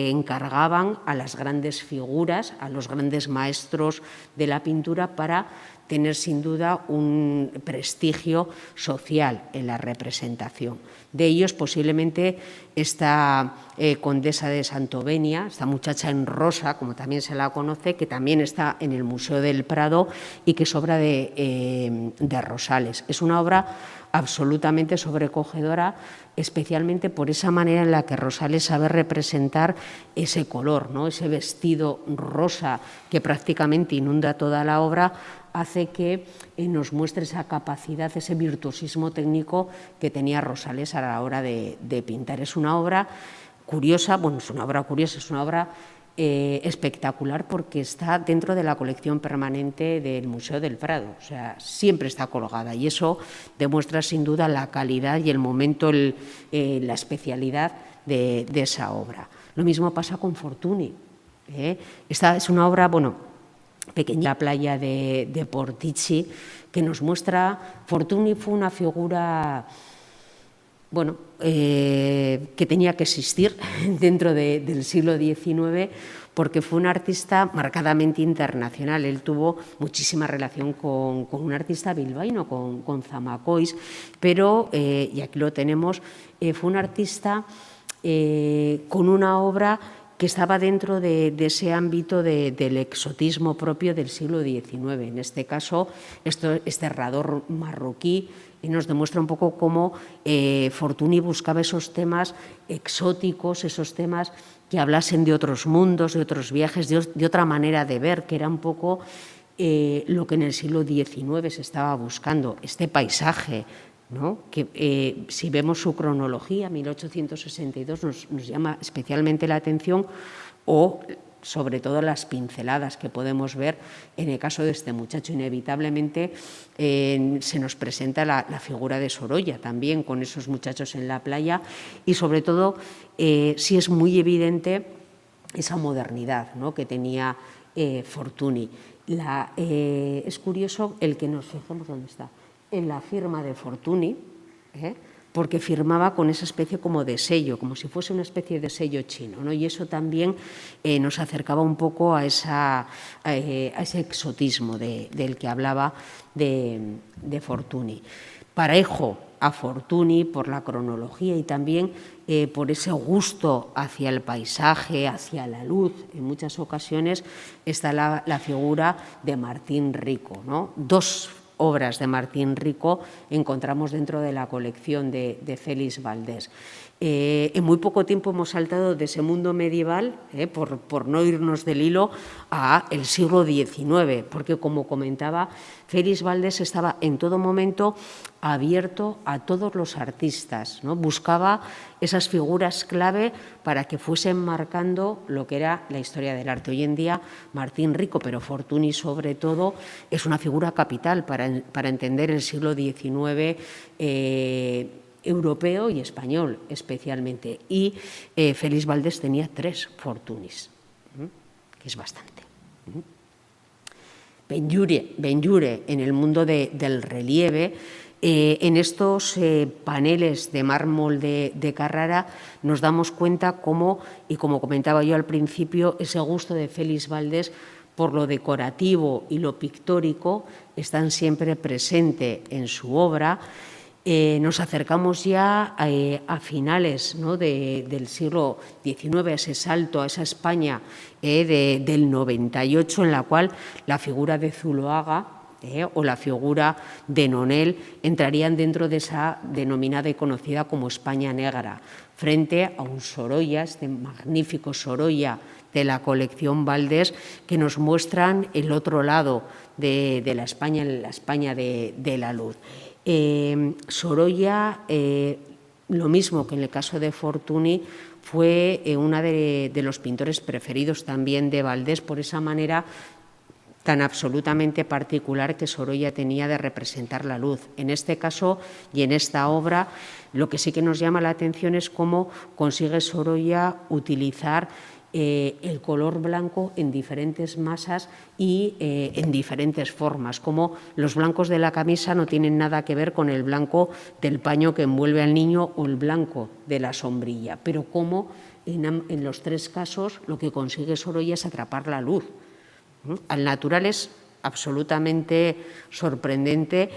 encargaban a las grandes figuras, a los grandes maestros de la pintura, para tener sin duda un prestigio social en la representación. De ellos posiblemente esta condesa de Santovenia, esta muchacha en rosa, como también se la conoce, que también está en el Museo del Prado y que es obra de Rosales. Es una obra absolutamente sobrecogedora, especialmente por esa manera en la que Rosales sabe representar ese color, ¿no?, ese vestido rosa que prácticamente inunda toda la obra, hace que nos muestre esa capacidad, ese virtuosismo técnico que tenía Rosales a la hora de pintar. Es una obra curiosa, bueno, es una obra curiosa, es una obra espectacular, porque está dentro de la colección permanente del Museo del Prado, o sea, siempre está colgada, y eso demuestra sin duda la calidad y el momento, la especialidad de esa obra. Lo mismo pasa con Fortuny. Esta es una obra, bueno, pequeña, la playa de Portici, que nos muestra. Fortuny fue una figura, bueno, que tenía que existir dentro del siglo XIX, porque fue un artista marcadamente internacional. Él tuvo muchísima relación con un artista bilbaíno, con Zamacois, pero, y aquí lo tenemos, fue un artista con una obra que estaba dentro de ese ámbito del exotismo propio del siglo XIX. En este caso, este herrador marroquí, y nos demuestra un poco cómo Fortuny buscaba esos temas exóticos, esos temas que hablasen de otros mundos, de otros viajes, de otra manera de ver, que era un poco lo que en el siglo XIX se estaba buscando, este paisaje, ¿no?, que si vemos su cronología, 1862, nos llama especialmente la atención, o sobre todo las pinceladas que podemos ver en el caso de este muchacho. Inevitablemente se nos presenta la figura de Sorolla también, con esos muchachos en la playa, y sobre todo sí es muy evidente esa modernidad, ¿no?, que tenía Fortuny. Es curioso el que nos fijemos dónde está, en la firma de Fortuny, porque firmaba con esa especie como de sello, como si fuese una especie de sello chino, ¿no?, y eso también nos acercaba un poco a ese exotismo del que hablaba de Fortuny. Parejo a Fortuny por la cronología y también por ese gusto hacia el paisaje, hacia la luz, en muchas ocasiones está la figura de Martín Rico, ¿no? Dos obras de Martín Rico encontramos dentro de la colección de Félix Valdés. En muy poco tiempo hemos saltado de ese mundo medieval, por no irnos del hilo, a el siglo XIX, porque, como comentaba, Félix Valdés estaba en todo momento abierto a todos los artistas, ¿no? Buscaba esas figuras clave para que fuesen marcando lo que era la historia del arte. Hoy en día Martín Rico, pero Fortuny sobre todo, es una figura capital para entender el siglo XIX europeo y español especialmente. Y Félix Valdés tenía 3 Fortunys, que es bastante. Benlliure en el mundo del relieve. En estos paneles de mármol de Carrara nos damos cuenta cómo, y como comentaba yo al principio, ese gusto de Félix Valdés por lo decorativo y lo pictórico están siempre presente en su obra. Nos acercamos ya a finales, ¿no?, del siglo XIX, a ese salto, a esa España del 98, en la cual la figura de Zuloaga o la figura de Nonel entrarían dentro de esa denominada y conocida como España negra, frente a un Sorolla, este magnífico Sorolla de la colección Valdés, que nos muestran el otro lado de la España de la luz. Sorolla, lo mismo que en el caso de Fortuny, fue uno de los pintores preferidos también de Valdés por esa manera tan absolutamente particular que Sorolla tenía de representar la luz. En este caso y en esta obra, lo que sí que nos llama la atención es cómo consigue Sorolla utilizar el color blanco en diferentes masas y en diferentes formas, como los blancos de la camisa no tienen nada que ver con el blanco del paño que envuelve al niño o el blanco de la sombrilla, pero cómo en los tres casos lo que consigue Sorolla es atrapar la luz. Al natural es absolutamente sorprendente,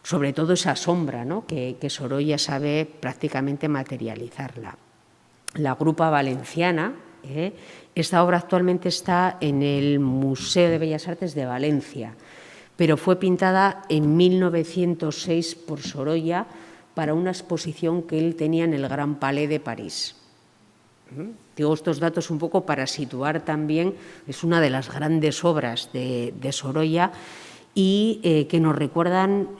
sobre todo esa sombra, ¿no?, que Sorolla sabe prácticamente materializarla. La Grupa Valenciana, esta obra actualmente está en el Museo de Bellas Artes de Valencia, pero fue pintada en 1906 por Sorolla para una exposición que él tenía en el Gran Palais de París. Digo estos datos un poco para situar también, es una de las grandes obras de Sorolla y que nos recuerdan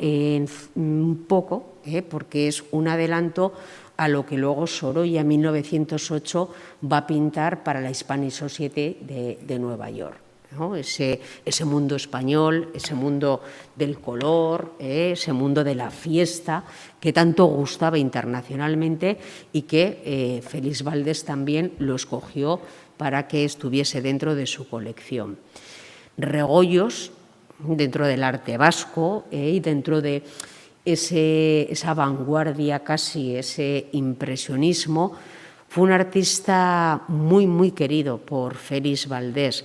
un poco, porque es un adelanto a lo que luego Sorolla en 1908 va a pintar para la Hispanic Society de Nueva York, ¿no? Ese mundo español, ese mundo del color, ese mundo de la fiesta que tanto gustaba internacionalmente y que Félix Valdés también lo escogió para que estuviese dentro de su colección. Regoyos, dentro del arte vasco y dentro de esa vanguardia casi, ese impresionismo, fue un artista muy, muy querido por Félix Valdés.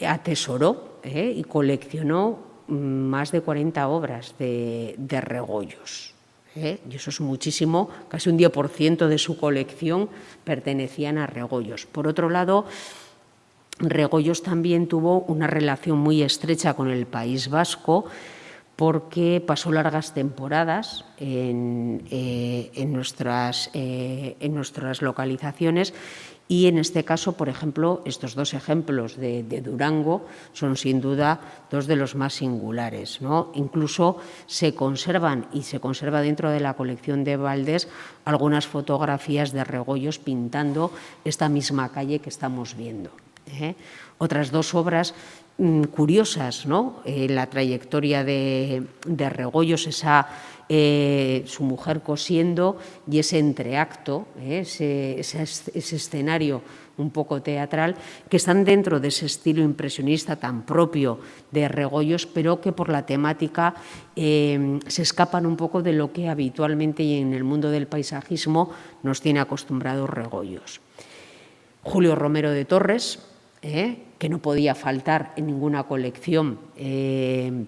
Atesoró y coleccionó más de 40 obras de Regoyos. Y eso es muchísimo, casi un 10% de su colección pertenecían a Regoyos. Por otro lado, Regoyos también tuvo una relación muy estrecha con el País Vasco porque pasó largas temporadas en nuestras localizaciones y en este caso, por ejemplo, estos dos ejemplos de Durango son sin duda dos de los más singulares, ¿no? Incluso se conservan y se conserva dentro de la colección de Valdés algunas fotografías de Regoyos pintando esta misma calle que estamos viendo. Otras dos obras curiosas, ¿no? La trayectoria de Regoyos, su mujer cosiendo y ese entreacto, ese escenario un poco teatral, que están dentro de ese estilo impresionista tan propio de Regoyos, pero que por la temática se escapan un poco de lo que habitualmente y en el mundo del paisajismo nos tiene acostumbrados Regoyos. Julio Romero de Torres, que no podía faltar en ninguna colección de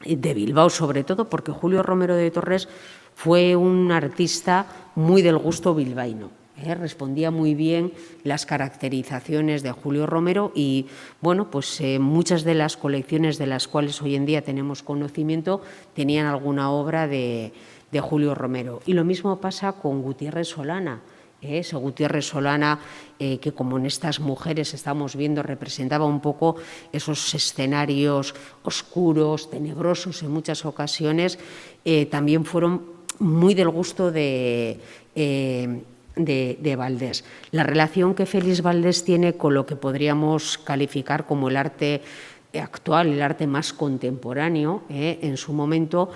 Bilbao, sobre todo porque Julio Romero de Torres fue un artista muy del gusto bilbaíno. Respondía muy bien las caracterizaciones de Julio Romero y, bueno, pues muchas de las colecciones de las cuales hoy en día tenemos conocimiento tenían alguna obra de Julio Romero. Y lo mismo pasa con Gutiérrez Solana. Ese Gutiérrez Solana, que como en estas mujeres estamos viendo, representaba un poco esos escenarios oscuros, tenebrosos en muchas ocasiones, también fueron muy del gusto de Valdés. La relación que Félix Valdés tiene con lo que podríamos calificar como el arte actual, el arte más contemporáneo, en su momento,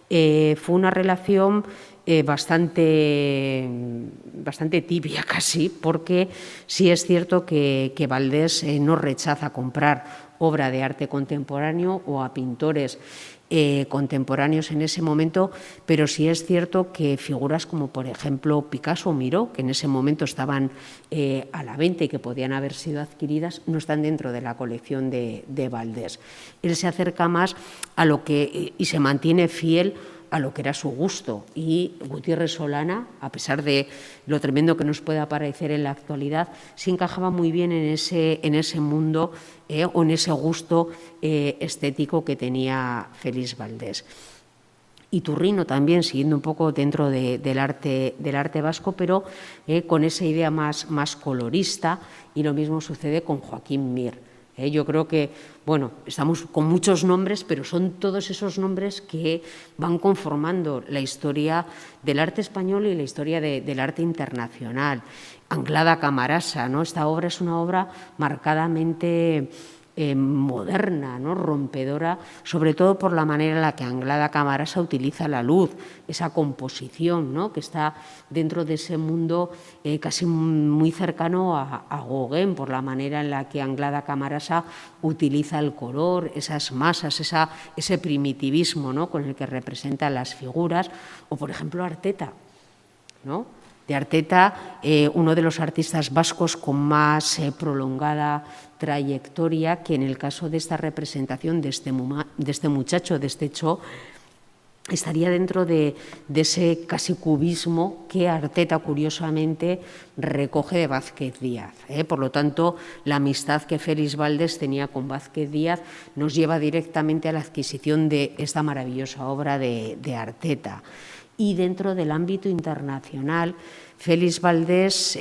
fue una relación bastante tibia casi, porque sí es cierto que Valdés no rechaza comprar obra de arte contemporáneo o a pintores contemporáneos en ese momento, pero sí es cierto que figuras como por ejemplo Picasso o Miró, que en ese momento estaban a la venta y que podían haber sido adquiridas, no están dentro de la colección de Valdés. Él se acerca más a lo que y se mantiene fiel a lo que era su gusto, y Gutiérrez Solana, a pesar de lo tremendo que nos pueda parecer en la actualidad, se encajaba muy bien en ese mundo o en ese gusto estético que tenía Félix Valdés. Iturrino también, siguiendo un poco dentro del arte vasco, pero con esa idea más colorista, y lo mismo sucede con Joaquín Mir. Yo creo que, bueno, estamos con muchos nombres, pero son todos esos nombres que van conformando la historia del arte español y la historia del arte internacional. Anglada Camarasa, ¿no? Esta obra es una obra marcadamente moderna, ¿no? Rompedora, sobre todo por la manera en la que Anglada Camarasa utiliza la luz, esa composición, ¿no? Que está dentro de ese mundo casi muy cercano a Gauguin, por la manera en la que Anglada Camarasa utiliza el color, esas masas, ese primitivismo, ¿no? Con el que representa las figuras, o por ejemplo Arteta, ¿no? De Arteta, uno de los artistas vascos con más prolongada trayectoria, que en el caso de esta representación de este muchacho, de este Cho, estaría dentro de ese casi cubismo que Arteta, curiosamente, recoge de Vázquez Díaz. Por lo tanto, la amistad que Félix Valdés tenía con Vázquez Díaz nos lleva directamente a la adquisición de esta maravillosa obra de Arteta. Y dentro del ámbito internacional, Félix Valdés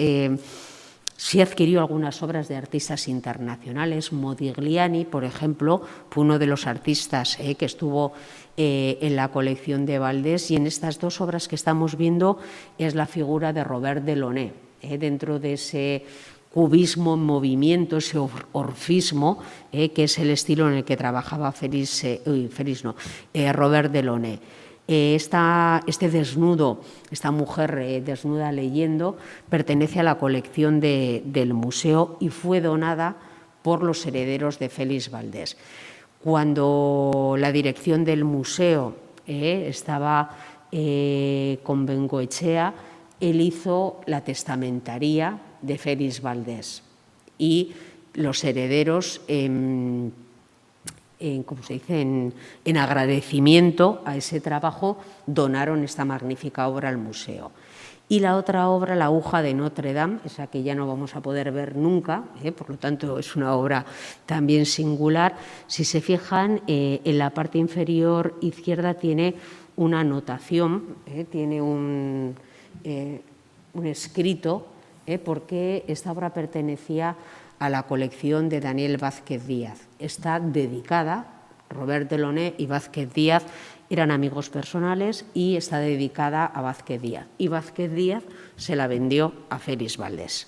sí adquirió algunas obras de artistas internacionales. Modigliani, por ejemplo, fue uno de los artistas que estuvo en la colección de Valdés, y en estas dos obras que estamos viendo es la figura de Robert Delaunay, dentro de ese cubismo en movimiento, ese orfismo, que es el estilo en el que trabajaba Robert Delaunay. Este desnudo, esta mujer desnuda leyendo, pertenece a la colección del museo y fue donada por los herederos de Félix Valdés. Cuando la dirección del museo estaba con Bengoechea, él hizo la testamentaría de Félix Valdés y los herederos como se dice, en agradecimiento a ese trabajo, donaron esta magnífica obra al museo. Y la otra obra, La aguja de Notre Dame, esa que ya no vamos a poder ver nunca, por lo tanto es una obra también singular. Si se fijan, en la parte inferior izquierda tiene una anotación, tiene un escrito, porque esta obra pertenecía a la colección de Daniel Vázquez Díaz. Está dedicada, Robert Delaunay y Vázquez Díaz eran amigos personales, y está dedicada a Vázquez Díaz. Y Vázquez Díaz se la vendió a Félix Valdés.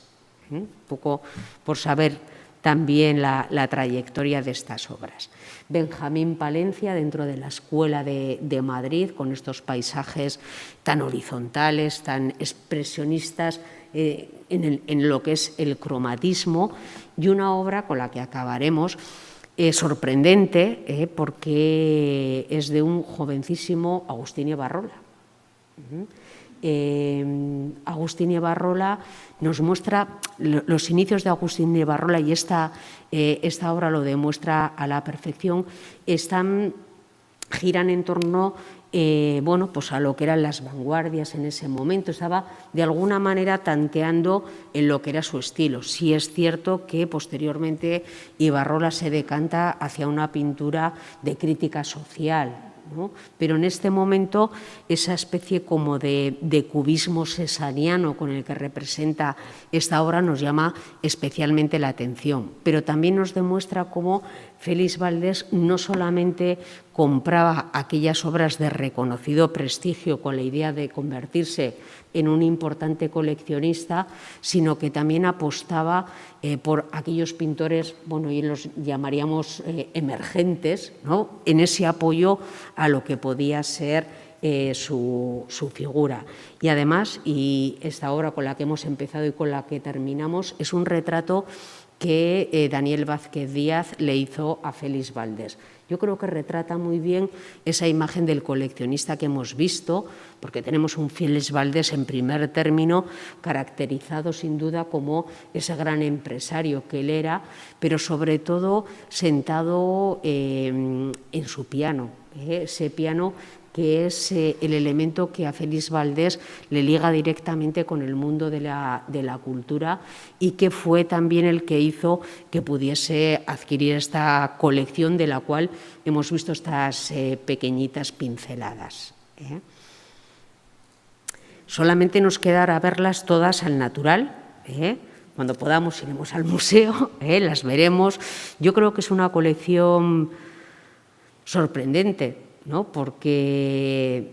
Un poco por saber también la trayectoria de estas obras. Benjamín Palencia, dentro de la Escuela de Madrid, con estos paisajes tan horizontales, tan expresionistas, en lo que es el cromatismo, y una obra con la que acabaremos, sorprendente, porque es de un jovencísimo Agustín Ibarrola. Agustín Ibarrola nos muestra los inicios de Agustín Ibarrola, y esta obra lo demuestra a la perfección. Giran en torno bueno, pues a lo que eran las vanguardias en ese momento. Estaba de alguna manera tanteando en lo que era su estilo. Sí es cierto que posteriormente Ibarrola se decanta hacia una pintura de crítica social, ¿no? Pero en este momento esa especie como de cubismo cesariano con el que representa esta obra nos llama especialmente la atención, pero también nos demuestra cómo Félix Valdés no solamente compraba aquellas obras de reconocido prestigio con la idea de convertirse en un importante coleccionista, sino que también apostaba por aquellos pintores, bueno, y los llamaríamos emergentes, ¿no? En ese apoyo a lo que podía ser su figura. Y además, y esta obra con la que hemos empezado y con la que terminamos, es un retrato que Daniel Vázquez Díaz le hizo a Félix Valdés. Yo creo que retrata muy bien esa imagen del coleccionista que hemos visto, porque tenemos un Félix Valdés en primer término caracterizado sin duda como ese gran empresario que él era, pero sobre todo sentado en su piano, ese piano que es el elemento que a Félix Valdés le liga directamente con el mundo de la cultura, y que fue también el que hizo que pudiese adquirir esta colección de la cual hemos visto estas pequeñitas pinceladas. Solamente nos quedará verlas todas al natural, cuando podamos iremos al museo, las veremos. Yo creo que es una colección sorprendente, ¿no? Porque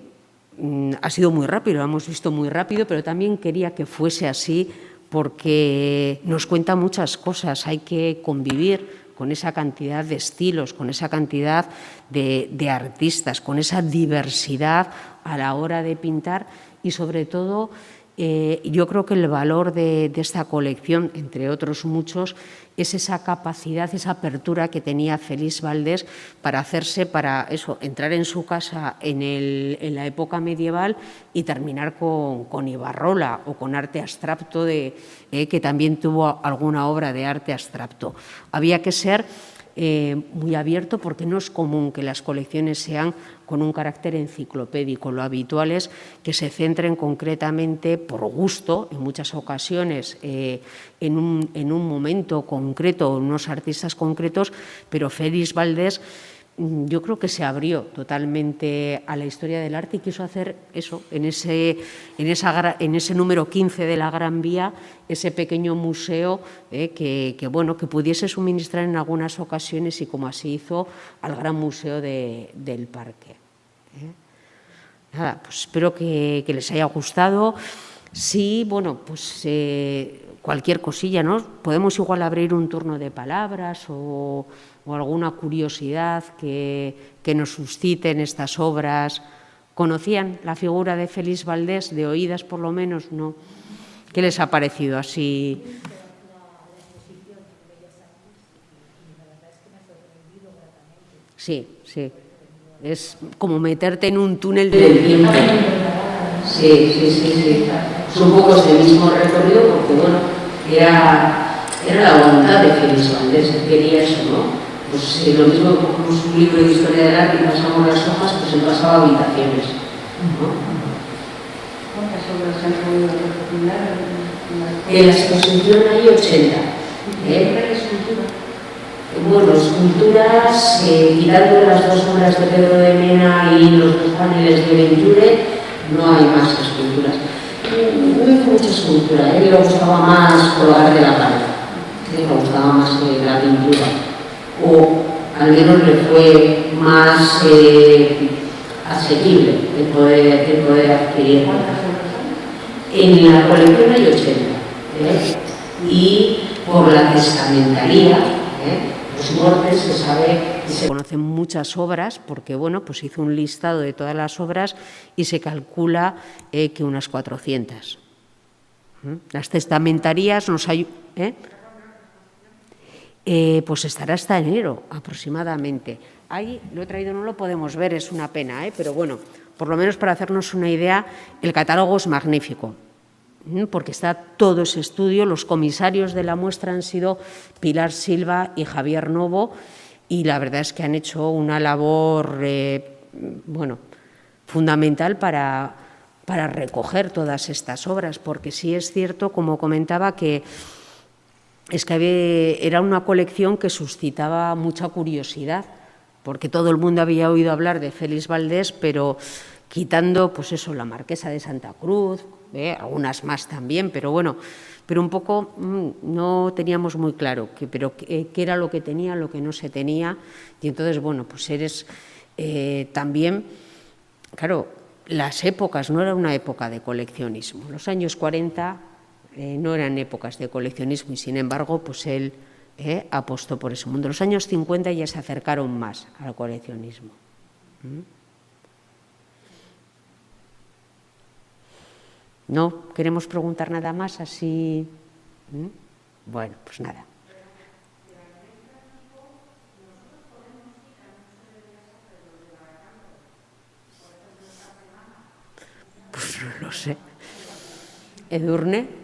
ha sido muy rápido, lo hemos visto muy rápido, pero también quería que fuese así porque nos cuenta muchas cosas. Hay que convivir con esa cantidad de estilos, con esa cantidad de artistas, con esa diversidad a la hora de pintar y, sobre todo, yo creo que el valor de esta colección, entre otros muchos, es esa capacidad, esa apertura que tenía Félix Valdés para hacerse, para eso, entrar en su casa en la época medieval y terminar con Ibarrola o con arte abstracto, que también tuvo alguna obra de arte abstracto. Había que ser muy abierto porque no es común que las colecciones sean con un carácter enciclopédico. Lo habitual es que se centren concretamente por gusto, en muchas ocasiones, en un momento concreto, en unos artistas concretos, pero Félix Valdés yo creo que se abrió totalmente a la historia del arte y quiso hacer eso, en ese número 15 de la Gran Vía, ese pequeño museo que pudiese suministrar en algunas ocasiones y como así hizo al Gran Museo del Parque. Nada, pues espero que les haya gustado. Sí, bueno, pues cualquier cosilla, ¿no? Podemos igual abrir un turno de palabras o alguna curiosidad que nos susciten estas obras. ¿Conocían la figura de Félix Valdés? De oídas, por lo menos, ¿no? ¿Qué les ha parecido así? Sí, sí. Es como meterte en un túnel del tiempo. Sí. Son pocos del mismo recorrido porque, bueno, era la voluntad de Félix Valdés, él quería eso, ¿no? Pues lo mismo que cogemos un libro de historia del arte y pasamos las hojas, pues él pasaba habitaciones, ¿no? ¿Cuántas obras han podido recopilar? En la exposición hay 80. Bueno, esculturas, quitando las dos obras de Pedro de Mena y los dos paneles de Benlliure, no hay más esculturas. No hizo mucha escultura, a él le gustaba más colgar de la pared, le gustaba más la pintura, o al menos le fue más asequible el poder adquirir. En la colección hay 80, y por la testamentaría, los mortes se sabe y se conocen muchas obras porque, bueno, pues hizo un listado de todas las obras y se calcula que unas 400. Las testamentarías nos ayudan. Pues estará hasta enero aproximadamente. Ahí lo he traído, no lo podemos ver, es una pena, pero bueno, por lo menos para hacernos una idea, el catálogo es magnífico, porque está todo ese estudio. Los comisarios de la muestra han sido Pilar Silva y Javier Novo y la verdad es que han hecho una labor fundamental para recoger todas estas obras, porque sí es cierto, como comentaba, que es que era una colección que suscitaba mucha curiosidad, porque todo el mundo había oído hablar de Félix Valdés, pero quitando, pues eso, la Marquesa de Santa Cruz, algunas más también, pero bueno, pero un poco no teníamos muy claro qué era lo que tenía, lo que no se tenía, y entonces, bueno, pues eres también, claro, las épocas, no era una época de coleccionismo, los años 40 no eran épocas de coleccionismo y, sin embargo, pues él apostó por ese mundo. Los años 50 ya se acercaron más al coleccionismo. ¿No queremos preguntar nada más así? Bueno, pues nada. Pues no lo sé. Edurne.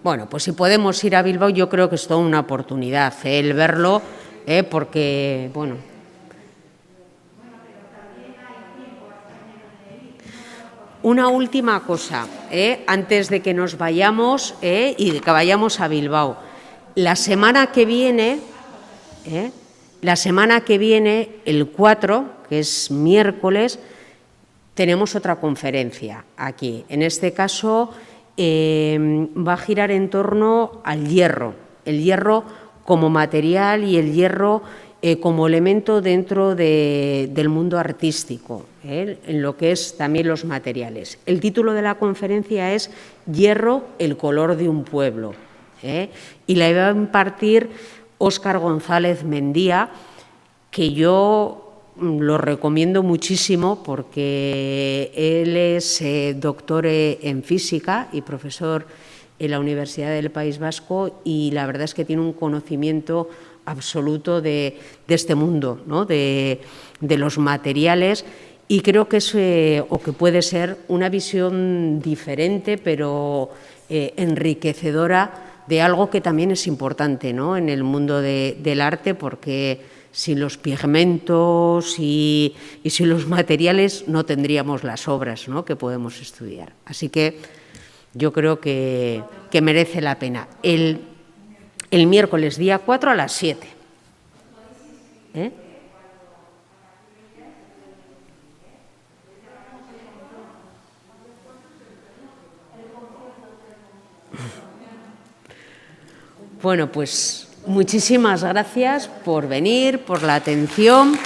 Bueno, pues si podemos ir a Bilbao, yo creo que es toda una oportunidad el verlo, porque, bueno. Una última cosa, antes de que nos vayamos y de que vayamos a Bilbao. La semana que viene, el 4, que es miércoles, tenemos otra conferencia aquí. En este caso va a girar en torno al hierro, el hierro como material y el hierro como elemento dentro del mundo artístico, en lo que es también los materiales. El título de la conferencia es Hierro, el color de un pueblo, y la iba a impartir Óscar González Mendía, que yo lo recomiendo muchísimo porque él es doctor en física y profesor en la Universidad del País Vasco, y la verdad es que tiene un conocimiento absoluto de este mundo, ¿no? de los materiales, y creo que es o que puede ser una visión diferente pero enriquecedora de algo que también es importante, ¿no? en el mundo del arte, porque sin los pigmentos y sin los materiales no tendríamos las obras, ¿no? que podemos estudiar. Así que yo creo que merece la pena. El miércoles día 4 a las 7. Bueno, pues muchísimas gracias por venir, por la atención.